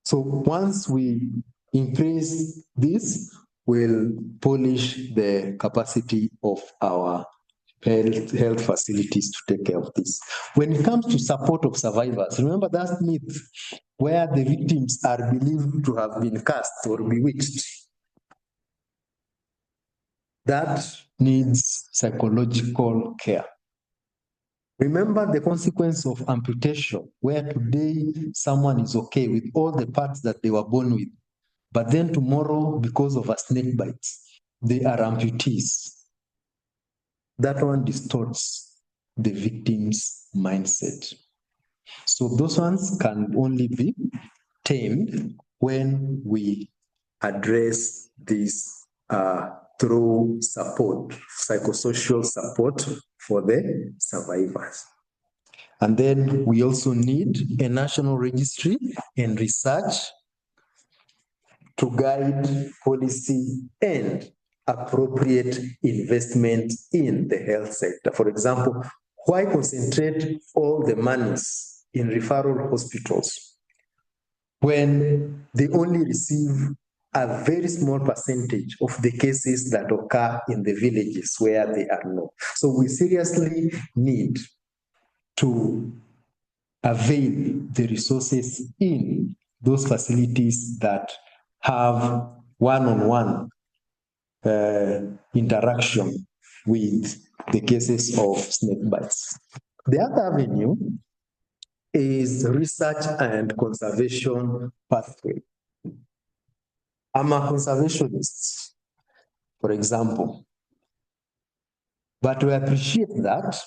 So once we increase this, we'll polish the capacity of our health facilities to take care of this. When it comes to support of survivors, remember that myth where the victims are believed to have been cursed or bewitched. That needs psychological care. Remember the consequence of amputation, where today someone is okay with all the parts that they were born with, but then tomorrow, because of a snake bite, they are amputees. That one distorts the victim's mindset. So those ones can only be tamed when we address this through support, psychosocial support for the survivors. And then we also need a national registry and research to guide policy and appropriate investment in the health sector. For example, why concentrate all the monies in referral hospitals when they only receive a very small percentage of the cases that occur in the villages where they are not? So we seriously need to avail the resources in those facilities that have one-on-one interaction with the cases of snake bites. The other avenue is research and conservation pathway. I'm a conservationist, for example, but we appreciate that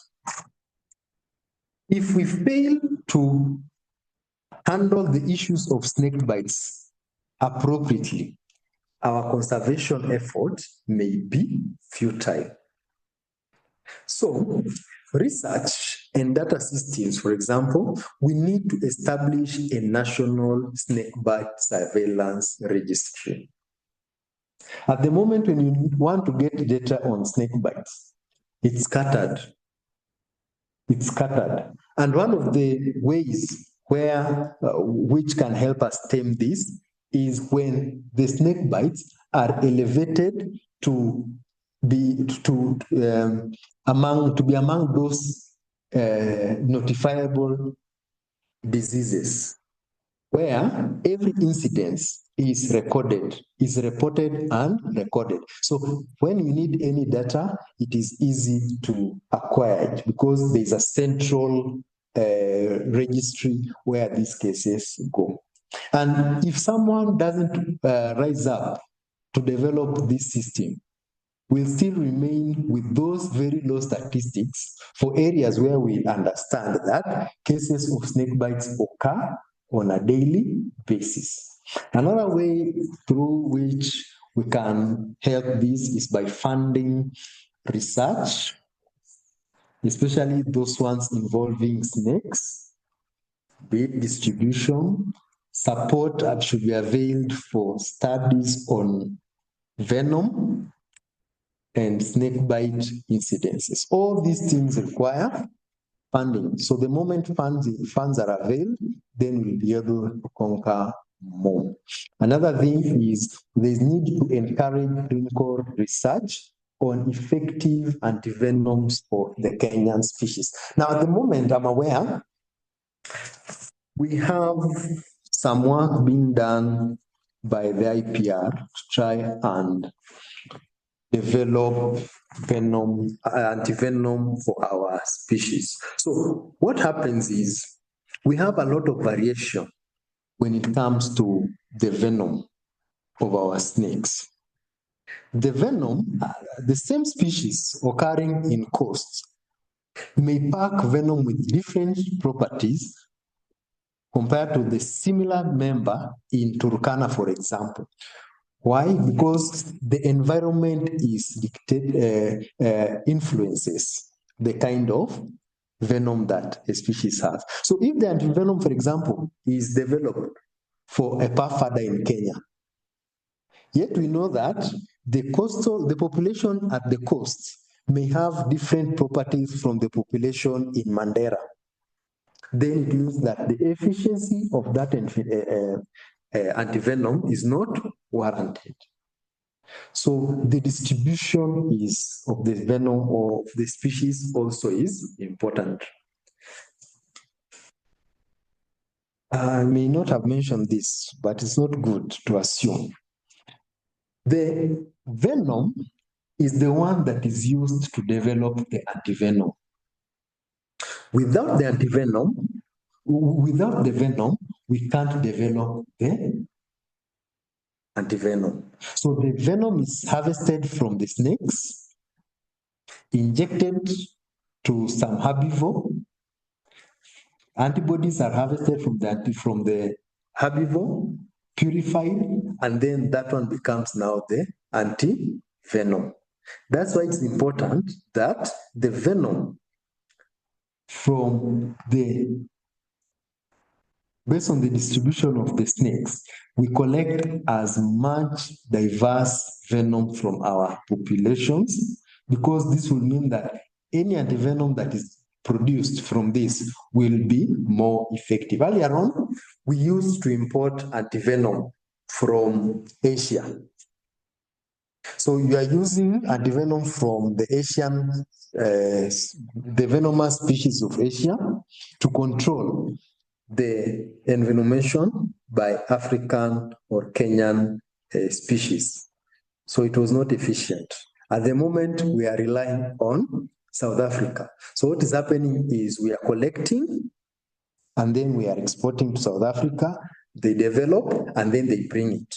if we fail to handle the issues of snake bites appropriately, our conservation effort may be futile. So, research and data systems, for example, we need to establish a national snakebite surveillance registry. At the moment when you want to get data on snake bites, it's scattered. it's scattered. And one of the ways where which can help us tame this is when the snake bites are elevated to be among those notifiable diseases, where every incident is reported and recorded. So when you need any data, it is easy to acquire it because there's a central registry where these cases go. And if someone doesn't rise up to develop this system, will still remain with those very low statistics for areas where we understand that cases of snake bites occur on a daily basis. Another way through which we can help this is by funding research, especially those ones involving snakes, bait distribution. Support should be availed for studies on venom and snake bite incidences. All these things require funding. So the moment funds are availed, then we'll be able to conquer more. Another thing is there's need to encourage clinical research on effective antivenoms for the Kenyan species. Now, at the moment, I'm aware we have some work being done by the IPR to try and develop antivenom for our species. So what happens is we have a lot of variation when it comes to the venom of our snakes. The venom, the same species occurring in coasts may pack venom with different properties compared to the similar member in Turkana, for example. Why? Because the environment influences the kind of venom that a species has. So if the antivenom, for example, is developed for a puff adder in Kenya, yet we know that the population at the coast may have different properties from the population in Mandera. Then it means that the efficiency of that antivenom is not warranted. So the distribution of the venom of the species also is important. I may not have mentioned this, but it's not good to assume. The venom is the one that is used to develop the antivenom. Without the venom, we can't develop the antivenom. So the venom is harvested from the snakes, injected to some herbivore. Antibodies are harvested from the herbivore, purified, and then that one becomes now the antivenom. That's why it's important that the venom based on the distribution of the snakes, we collect as much diverse venom from our populations, because this will mean that any antivenom that is produced from this will be more effective. Earlier on, we used to import antivenom from Asia. So you are using antivenom from the venomous species of Asia to control the envenomation by African or Kenyan species. So it was not efficient. At the moment, we are relying on South Africa. So what is happening is we are collecting and then we are exporting to South Africa. They develop and then they bring it.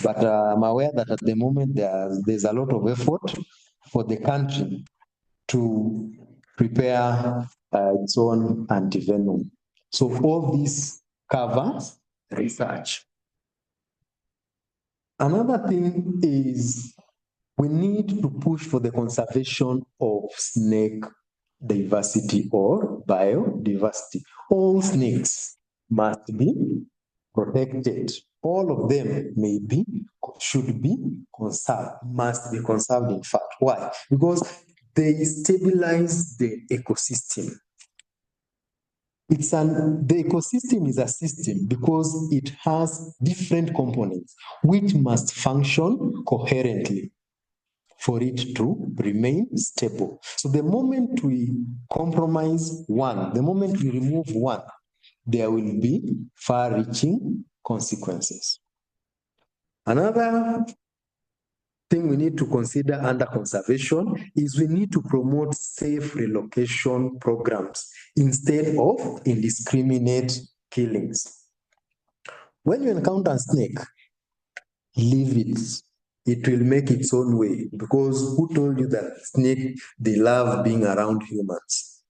But I'm aware that at the moment there's a lot of effort for the country to prepare its own antivenom. So all this covers research. Another thing is we need to push for the conservation of snake diversity or biodiversity. All snakes must be protected. All of them should be conserved, must be conserved in fact. Why? Because they stabilize the ecosystem. The ecosystem is a system because it has different components which must function coherently for it to remain stable. So the moment we compromise one, the moment we remove one, there will be far-reaching consequences. Another thing we need to consider under conservation is we need to promote safe relocation programs instead of indiscriminate killings. When you encounter a snake, leave it. It will make its own way, because who told you that snake, they love being around humans?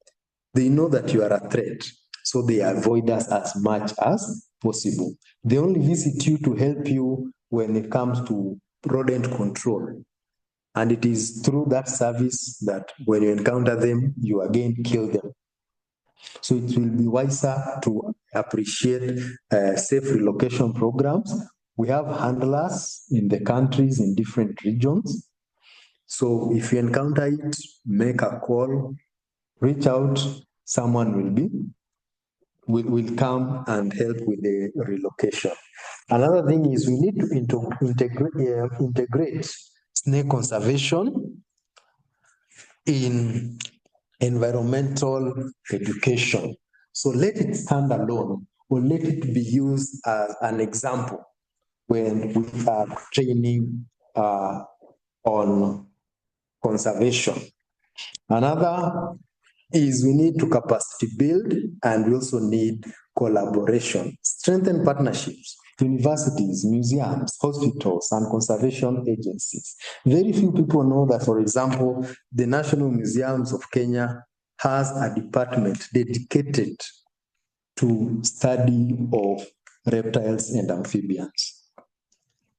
They know that you are a threat, so they avoid us as much as possible. They only visit you to help you when it comes to rodent control. And it is through that service that when you encounter them, you again kill them. So it will be wiser to appreciate safe relocation programs. We have handlers in the countries in different regions. So if you encounter it, make a call, reach out, someone will come and help with the relocation. Another thing is we need to integrate snake conservation in environmental education. So let it stand alone, or let it be used as an example when we are training on conservation. Another is we need to capacity build, and we also need collaboration. Strengthen partnerships, universities, museums, hospitals, and conservation agencies. Very few people know that, for example, the National Museums of Kenya has a department dedicated to study of reptiles and amphibians.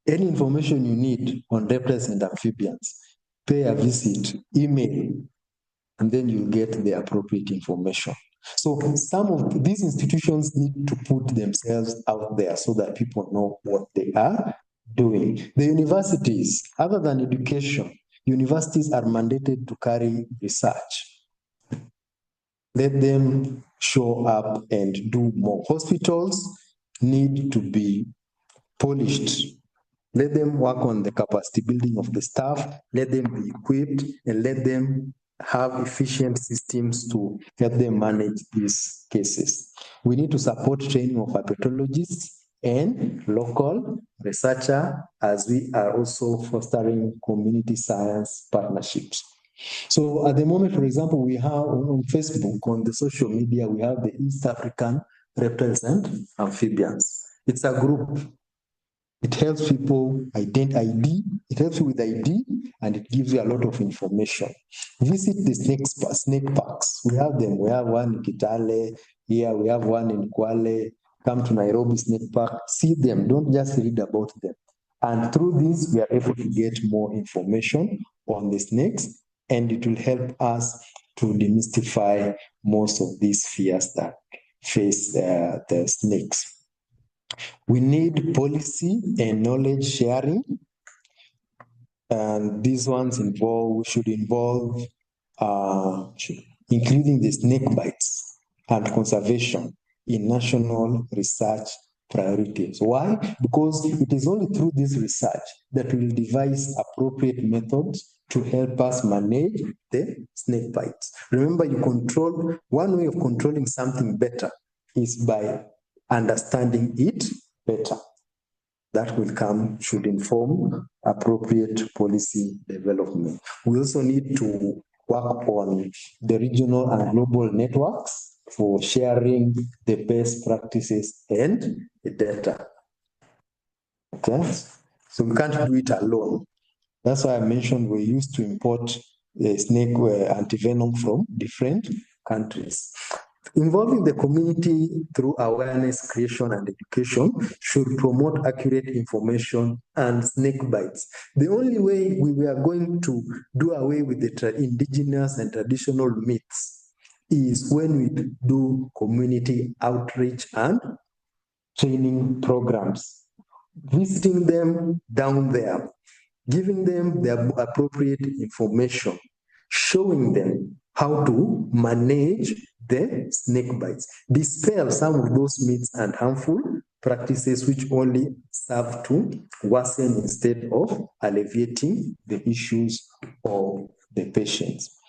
Any information you need on reptiles and amphibians, pay a visit, email, and then you get the appropriate information. So some of these institutions need to put themselves out there so that people know what they are doing. The universities, other than education, universities are mandated to carry research. Let them show up and do more. Hospitals need to be polished. Let them work on the capacity building of the staff, let them be equipped, and let them have efficient systems to help them manage these cases. We need to support training of herpetologists and local researchers, as we are also fostering community science partnerships. So at the moment, for example, we have on Facebook, on the social media, we have the East African Reptiles and Amphibians. It's a group. It helps people ID, it helps you with ID, and it gives you a lot of information. Visit the snake parks. We have them. We have one in Kitale, here we have one in Kwale. Come to Nairobi Snake Park, see them, don't just read about them. And through this, we are able to get more information on the snakes, and it will help us to demystify most of these fears that face the snakes. We need policy and knowledge sharing, and these ones should involve including the Snakebites and conservation in national research priorities. Why? Because it is only through this research that we will devise appropriate methods to help us manage the snake bites. Remember, one way of controlling something better is by understanding it better. That should inform appropriate policy development. We also need to work on the regional and global networks for sharing the best practices and the data. Okay, so we can't do it alone. That's why I mentioned we used to import snake antivenom from different countries. Involving the community through awareness creation and education should promote accurate information and snake bites. The only way we are going to do away with the indigenous and traditional myths is when we do community outreach and training programs, visiting them down there, giving them the appropriate information, showing them how to manage the snake bites, dispel some of those myths and harmful practices which only serve to worsen instead of alleviating the issues of the patients.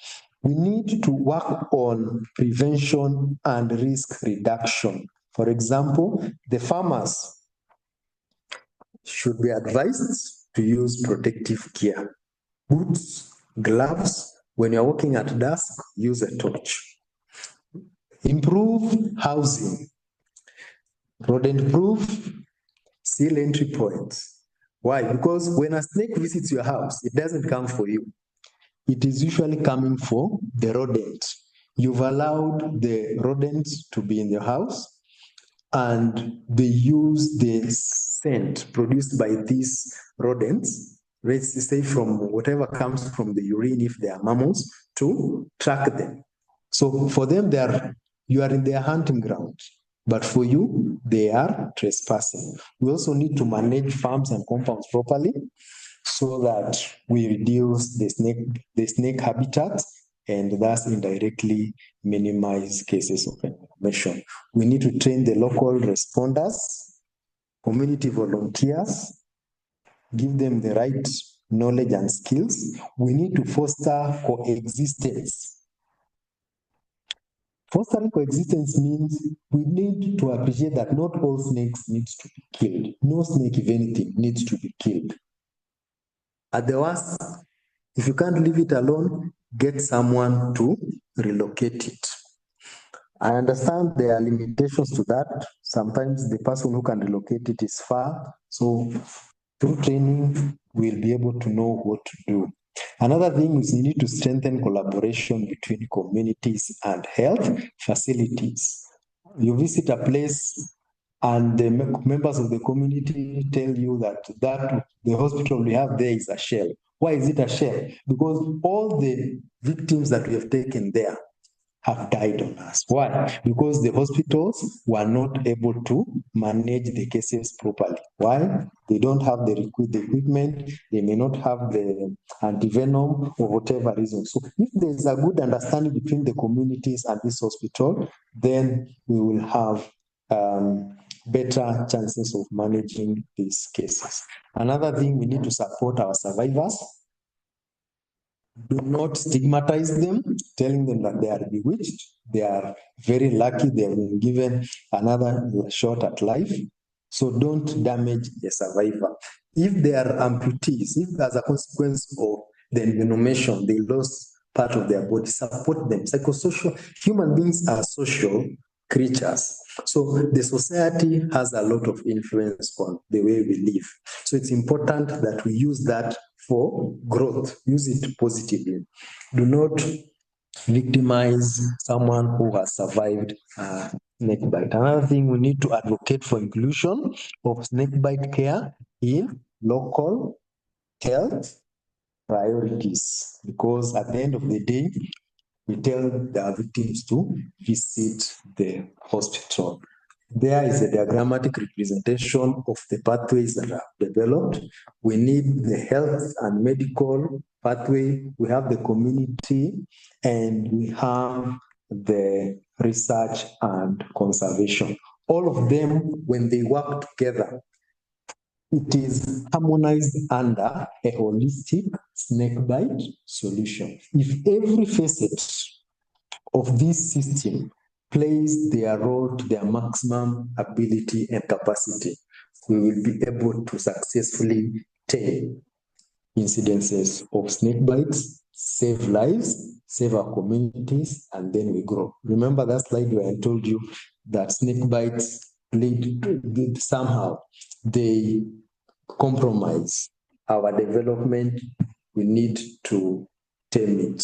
We need to work on prevention and risk reduction. For example, the farmers should be advised to use protective gear, boots, gloves. When you're working at dusk, use a torch. Improve housing, rodent-proof, seal entry points. Why? Because when a snake visits your house, it doesn't come for you. It is usually coming for the rodent. You've allowed the rodents to be in your house, and they use the scent produced by these rodents, let's say from whatever comes from the urine, if they are mammals, to track them. So for them, you are in their hunting ground, but for you, they are trespassing. We also need to manage farms and compounds properly so that we reduce the snake habitat and thus indirectly minimize cases of inflammation. We need to train the local responders, community volunteers, give them the right knowledge and skills. We need to foster coexistence. Fostering coexistence means we need to appreciate that not all snakes need to be killed. No snake, if anything, needs to be killed. At the worst, if you can't leave it alone, get someone to relocate it. I understand there are limitations to that. Sometimes the person who can relocate it is far. So through training, we'll be able to know what to do. Another thing is we need to strengthen collaboration between communities and health facilities. You visit a place and the members of the community tell you that the hospital we have there is a shell. Why is it a shell? Because all the victims that we have taken there have died on us. Why? Because the hospitals were not able to manage the cases properly. Why? They don't have the equipment, they may not have the antivenom for whatever reason. So if there's a good understanding between the communities and this hospital, then we will have better chances of managing these cases. Another thing, we need to support our survivors. Do not stigmatize them, telling them that they are bewitched. They are very lucky they have been given another shot at life. So don't damage the survivor. If they are amputees, if as a consequence of the envenomation, they lost part of their body, support them. Psychosocial, human beings are social creatures. So the society has a lot of influence on the way we live. So it's important that we use that for growth. Use it positively. Do not victimize someone who has survived snakebite. Another thing, we need to advocate for inclusion of snakebite care in local health priorities, because at the end of the day, we tell the victims to visit the hospital. There is a diagrammatic representation of the pathways that are developed. We need the health and medical pathway, we have the community, and we have the research and conservation. All of them, when they work together, it is harmonized under a holistic snakebite solution. If every facet of this system plays their role to their maximum ability and capacity, we will be able to successfully tame incidences of snake bites, save lives, save our communities, and then we grow. Remember that slide where I told you that snake bites lead somehow, they compromise our development. We need to tame it.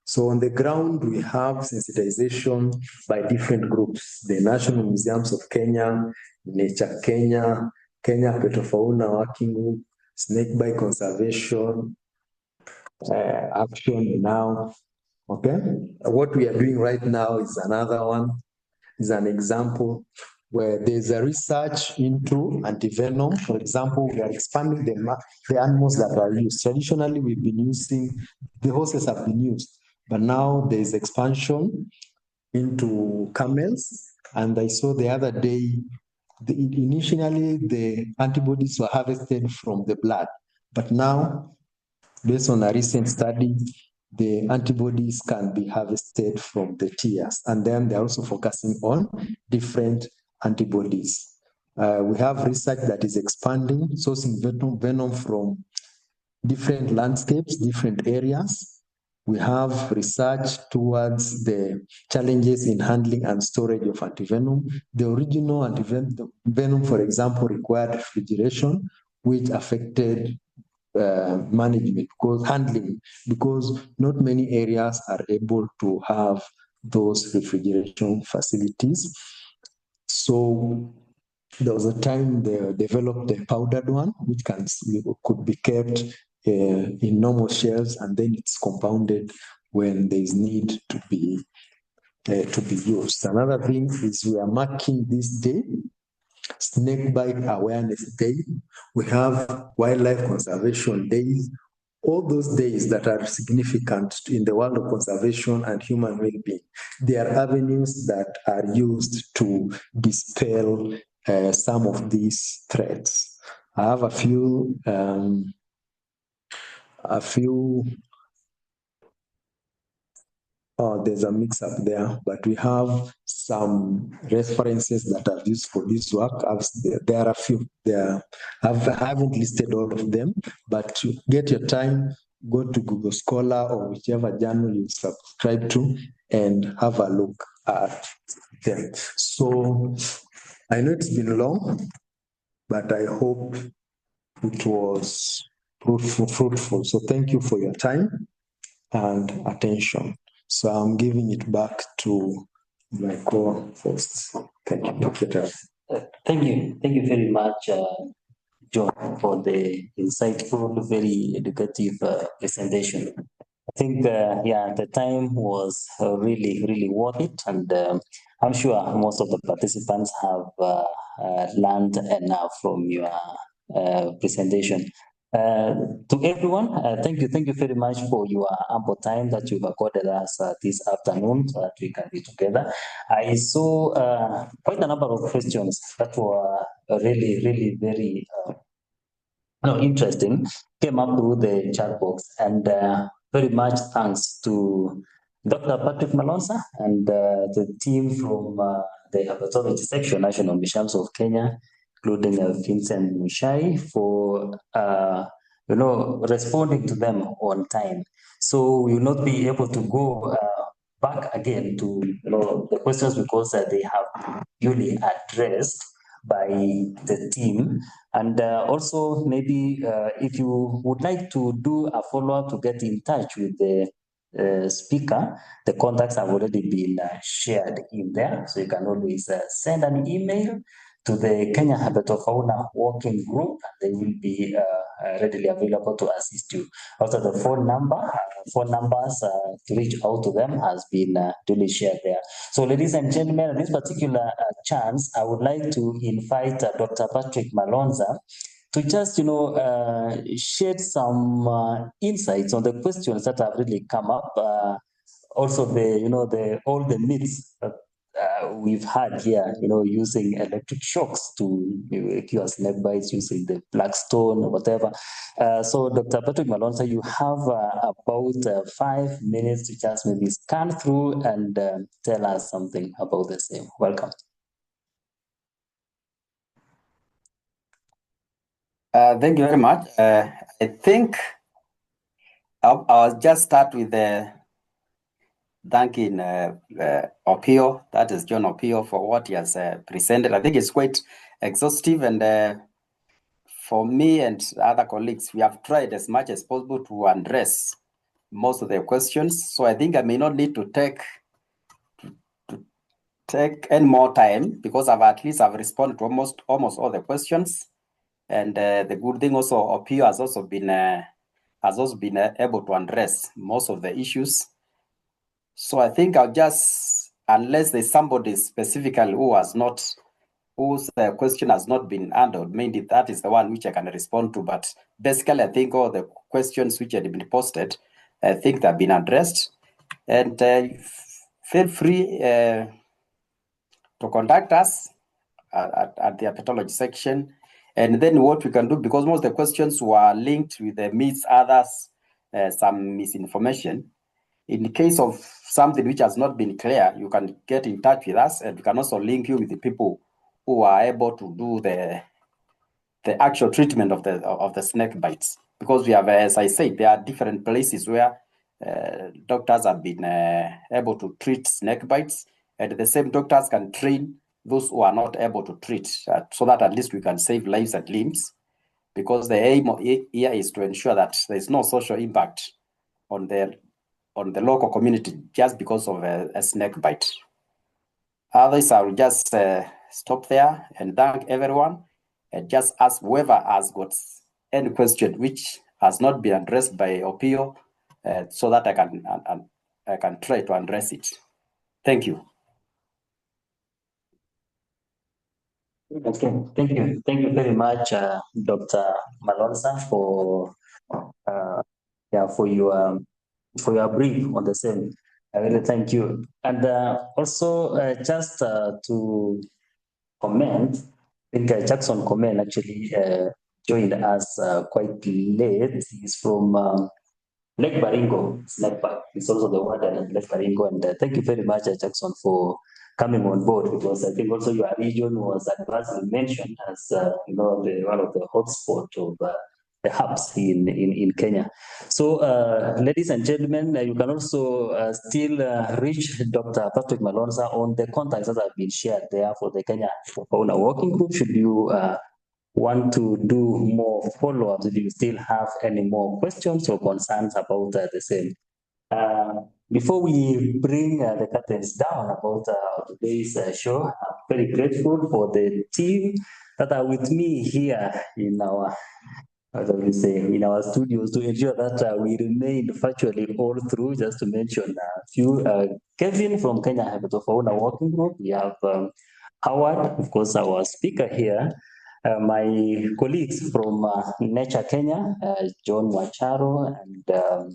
So on the ground, we have sensitization by different groups: the National Museums of Kenya, Nature Kenya, Kenya Herpetofauna Working Group, Snakebite Conservation Action now. Okay, what we are doing right now is another one, is an example. where there's a research into antivenom. For example, we are expanding the animals that are used. Traditionally, we've been using, the horses have been used, but now there's expansion into camels. And I saw the other day, initially the antibodies were harvested from the blood, but now, based on a recent study, the antibodies can be harvested from the tears. And then they're also focusing on different antibodies. We have research that is expanding, sourcing venom from different landscapes, different areas. We have research towards the challenges in handling and storage of antivenom. The original antivenom, for example, required refrigeration, which affected management, because handling, because not many areas are able to have those refrigeration facilities. So there was a time they developed a powdered one, which could be kept in normal shells, and then it's compounded when there is need to be used. Another thing is we are marking this day, Snakebite Awareness Day. We have Wildlife Conservation Days. All those days that are significant in the world of conservation and human well-being, they are avenues that are used to dispel some of these threats. I have a few there's a mix up there, but we have some references that are used for this work. There are a few there. I haven't listed all of them, but to get your time, go to Google Scholar or whichever journal you subscribe to and have a look at them. So I know it's been long, but I hope it was fruitful. So thank you for your time and attention. So I'm giving it back to my co-hosts. Thank you. Thank you very much, John, for the insightful, very educative presentation. I think, the time was really worth it, and I'm sure most of the participants have learned enough from your presentation. To everyone, thank you very much for your ample time that you've accorded us this afternoon so that we can be together. I saw quite a number of questions that were really very interesting, came up through the chat box, and very much thanks to Dr. Patrick Malonza and the team from the Herpetology Section, National Museums of Kenya, including Vincent Mushai, for responding to them on time. So we will not be able to go back again to the questions because they have duly addressed by the team. And also maybe if you would like to do a follow-up to get in touch with the speaker, the contacts have already been shared in there. So you can always send an email to the Kenya Herpetofauna Working Group. They will be readily available to assist you. Also, the phone numbers to reach out to them has been duly shared there. So, ladies and gentlemen, at this particular chance, I would like to invite Dr. Patrick Malonza to just, shed some insights on the questions that have really come up. Also, all the myths that we've had here, using electric shocks to cure snake bites, using the black stone or whatever. So, Dr. Patrick Malonza, you have about 5 minutes to just maybe scan through and tell us something about the same. Welcome. Thank you very much. I think I'll just start with thanking Opiyo, that is John Opiyo, for what he has presented. I think it's quite exhaustive, and for me and other colleagues, we have tried as much as possible to address most of the questions. So I think I may not need to take any more time because I've responded to almost all the questions. And the good thing also, Opiyo has also been able to address most of the issues. So I think I'll just, unless there's somebody specifically who has not whose question has not been handled, mainly that is the one which I can respond to. But basically, I think all the questions which had been posted, I think they've been addressed. And feel free to contact us at the Herpetology section. And then what we can do, because most of the questions were linked with the myths, others, some misinformation. In the case of something which has not been clear, you can get in touch with us, and we can also link you with the people who are able to do the actual treatment of the snake bites. Because we have, as I said, there are different places where doctors have been able to treat snake bites, and the same doctors can train those who are not able to treat, so that at least we can save lives and limbs. Because the aim here is to ensure that there is no social impact on the local community just because of a snake bite. Others, I will just stop there and thank everyone, and just ask whoever has got any question which has not been addressed by Opiyo, so that I can try to address it. Thank you. Okay, thank you very much, Dr. Malonza, for your brief on the same. I really thank you. And also, just to comment, I think Jackson Comment actually joined us quite late. He's from Lake Baringo. It's also the warden at Lake Baringo. And thank you very much, Jackson, for coming on board, because I think also your region was advancedly mentioned as one of the hotspots of the hubs in Kenya. So, ladies and gentlemen, you can also still reach Dr. Patrick Malonza on the contacts that have been shared there for the Kenya Fauna Working Group. Should you want to do more follow-ups, if you still have any more questions or concerns about the same. Before we bring the curtains down about today's show, I'm very grateful for the team that are with me here in our, in our studios, to ensure that we remain virtually all through. Just to mention a few, Kevin from Kenya Herpetofauna Working Group. We have Howard, of course, our speaker here. My colleagues from Nature Kenya, John Wacharo and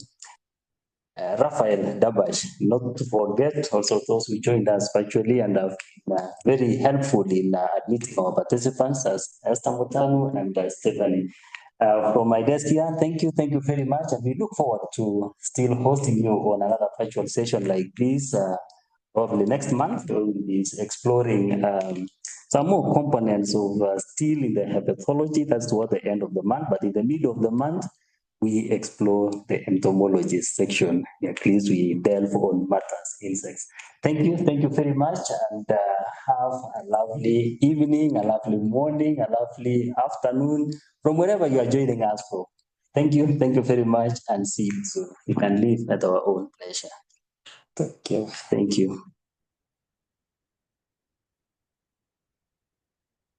Raphael Dabash, not to forget also those who joined us virtually and have been very helpful in admitting our participants, as Esther Mutanu and Stephanie. From my desk here, thank you very much, and we look forward to still hosting you on another virtual session like this. Probably next month, we will be exploring some more components of still in the herpetology. That's toward the end of the month, but in the middle of the month, we explore the entomology section. At least we delve on matters, insects. Thank you very much, and have a lovely evening, a lovely morning, a lovely afternoon, from wherever you are joining us from. Thank you very much, and see you soon. You can leave at our own pleasure. Thank you. Thank you.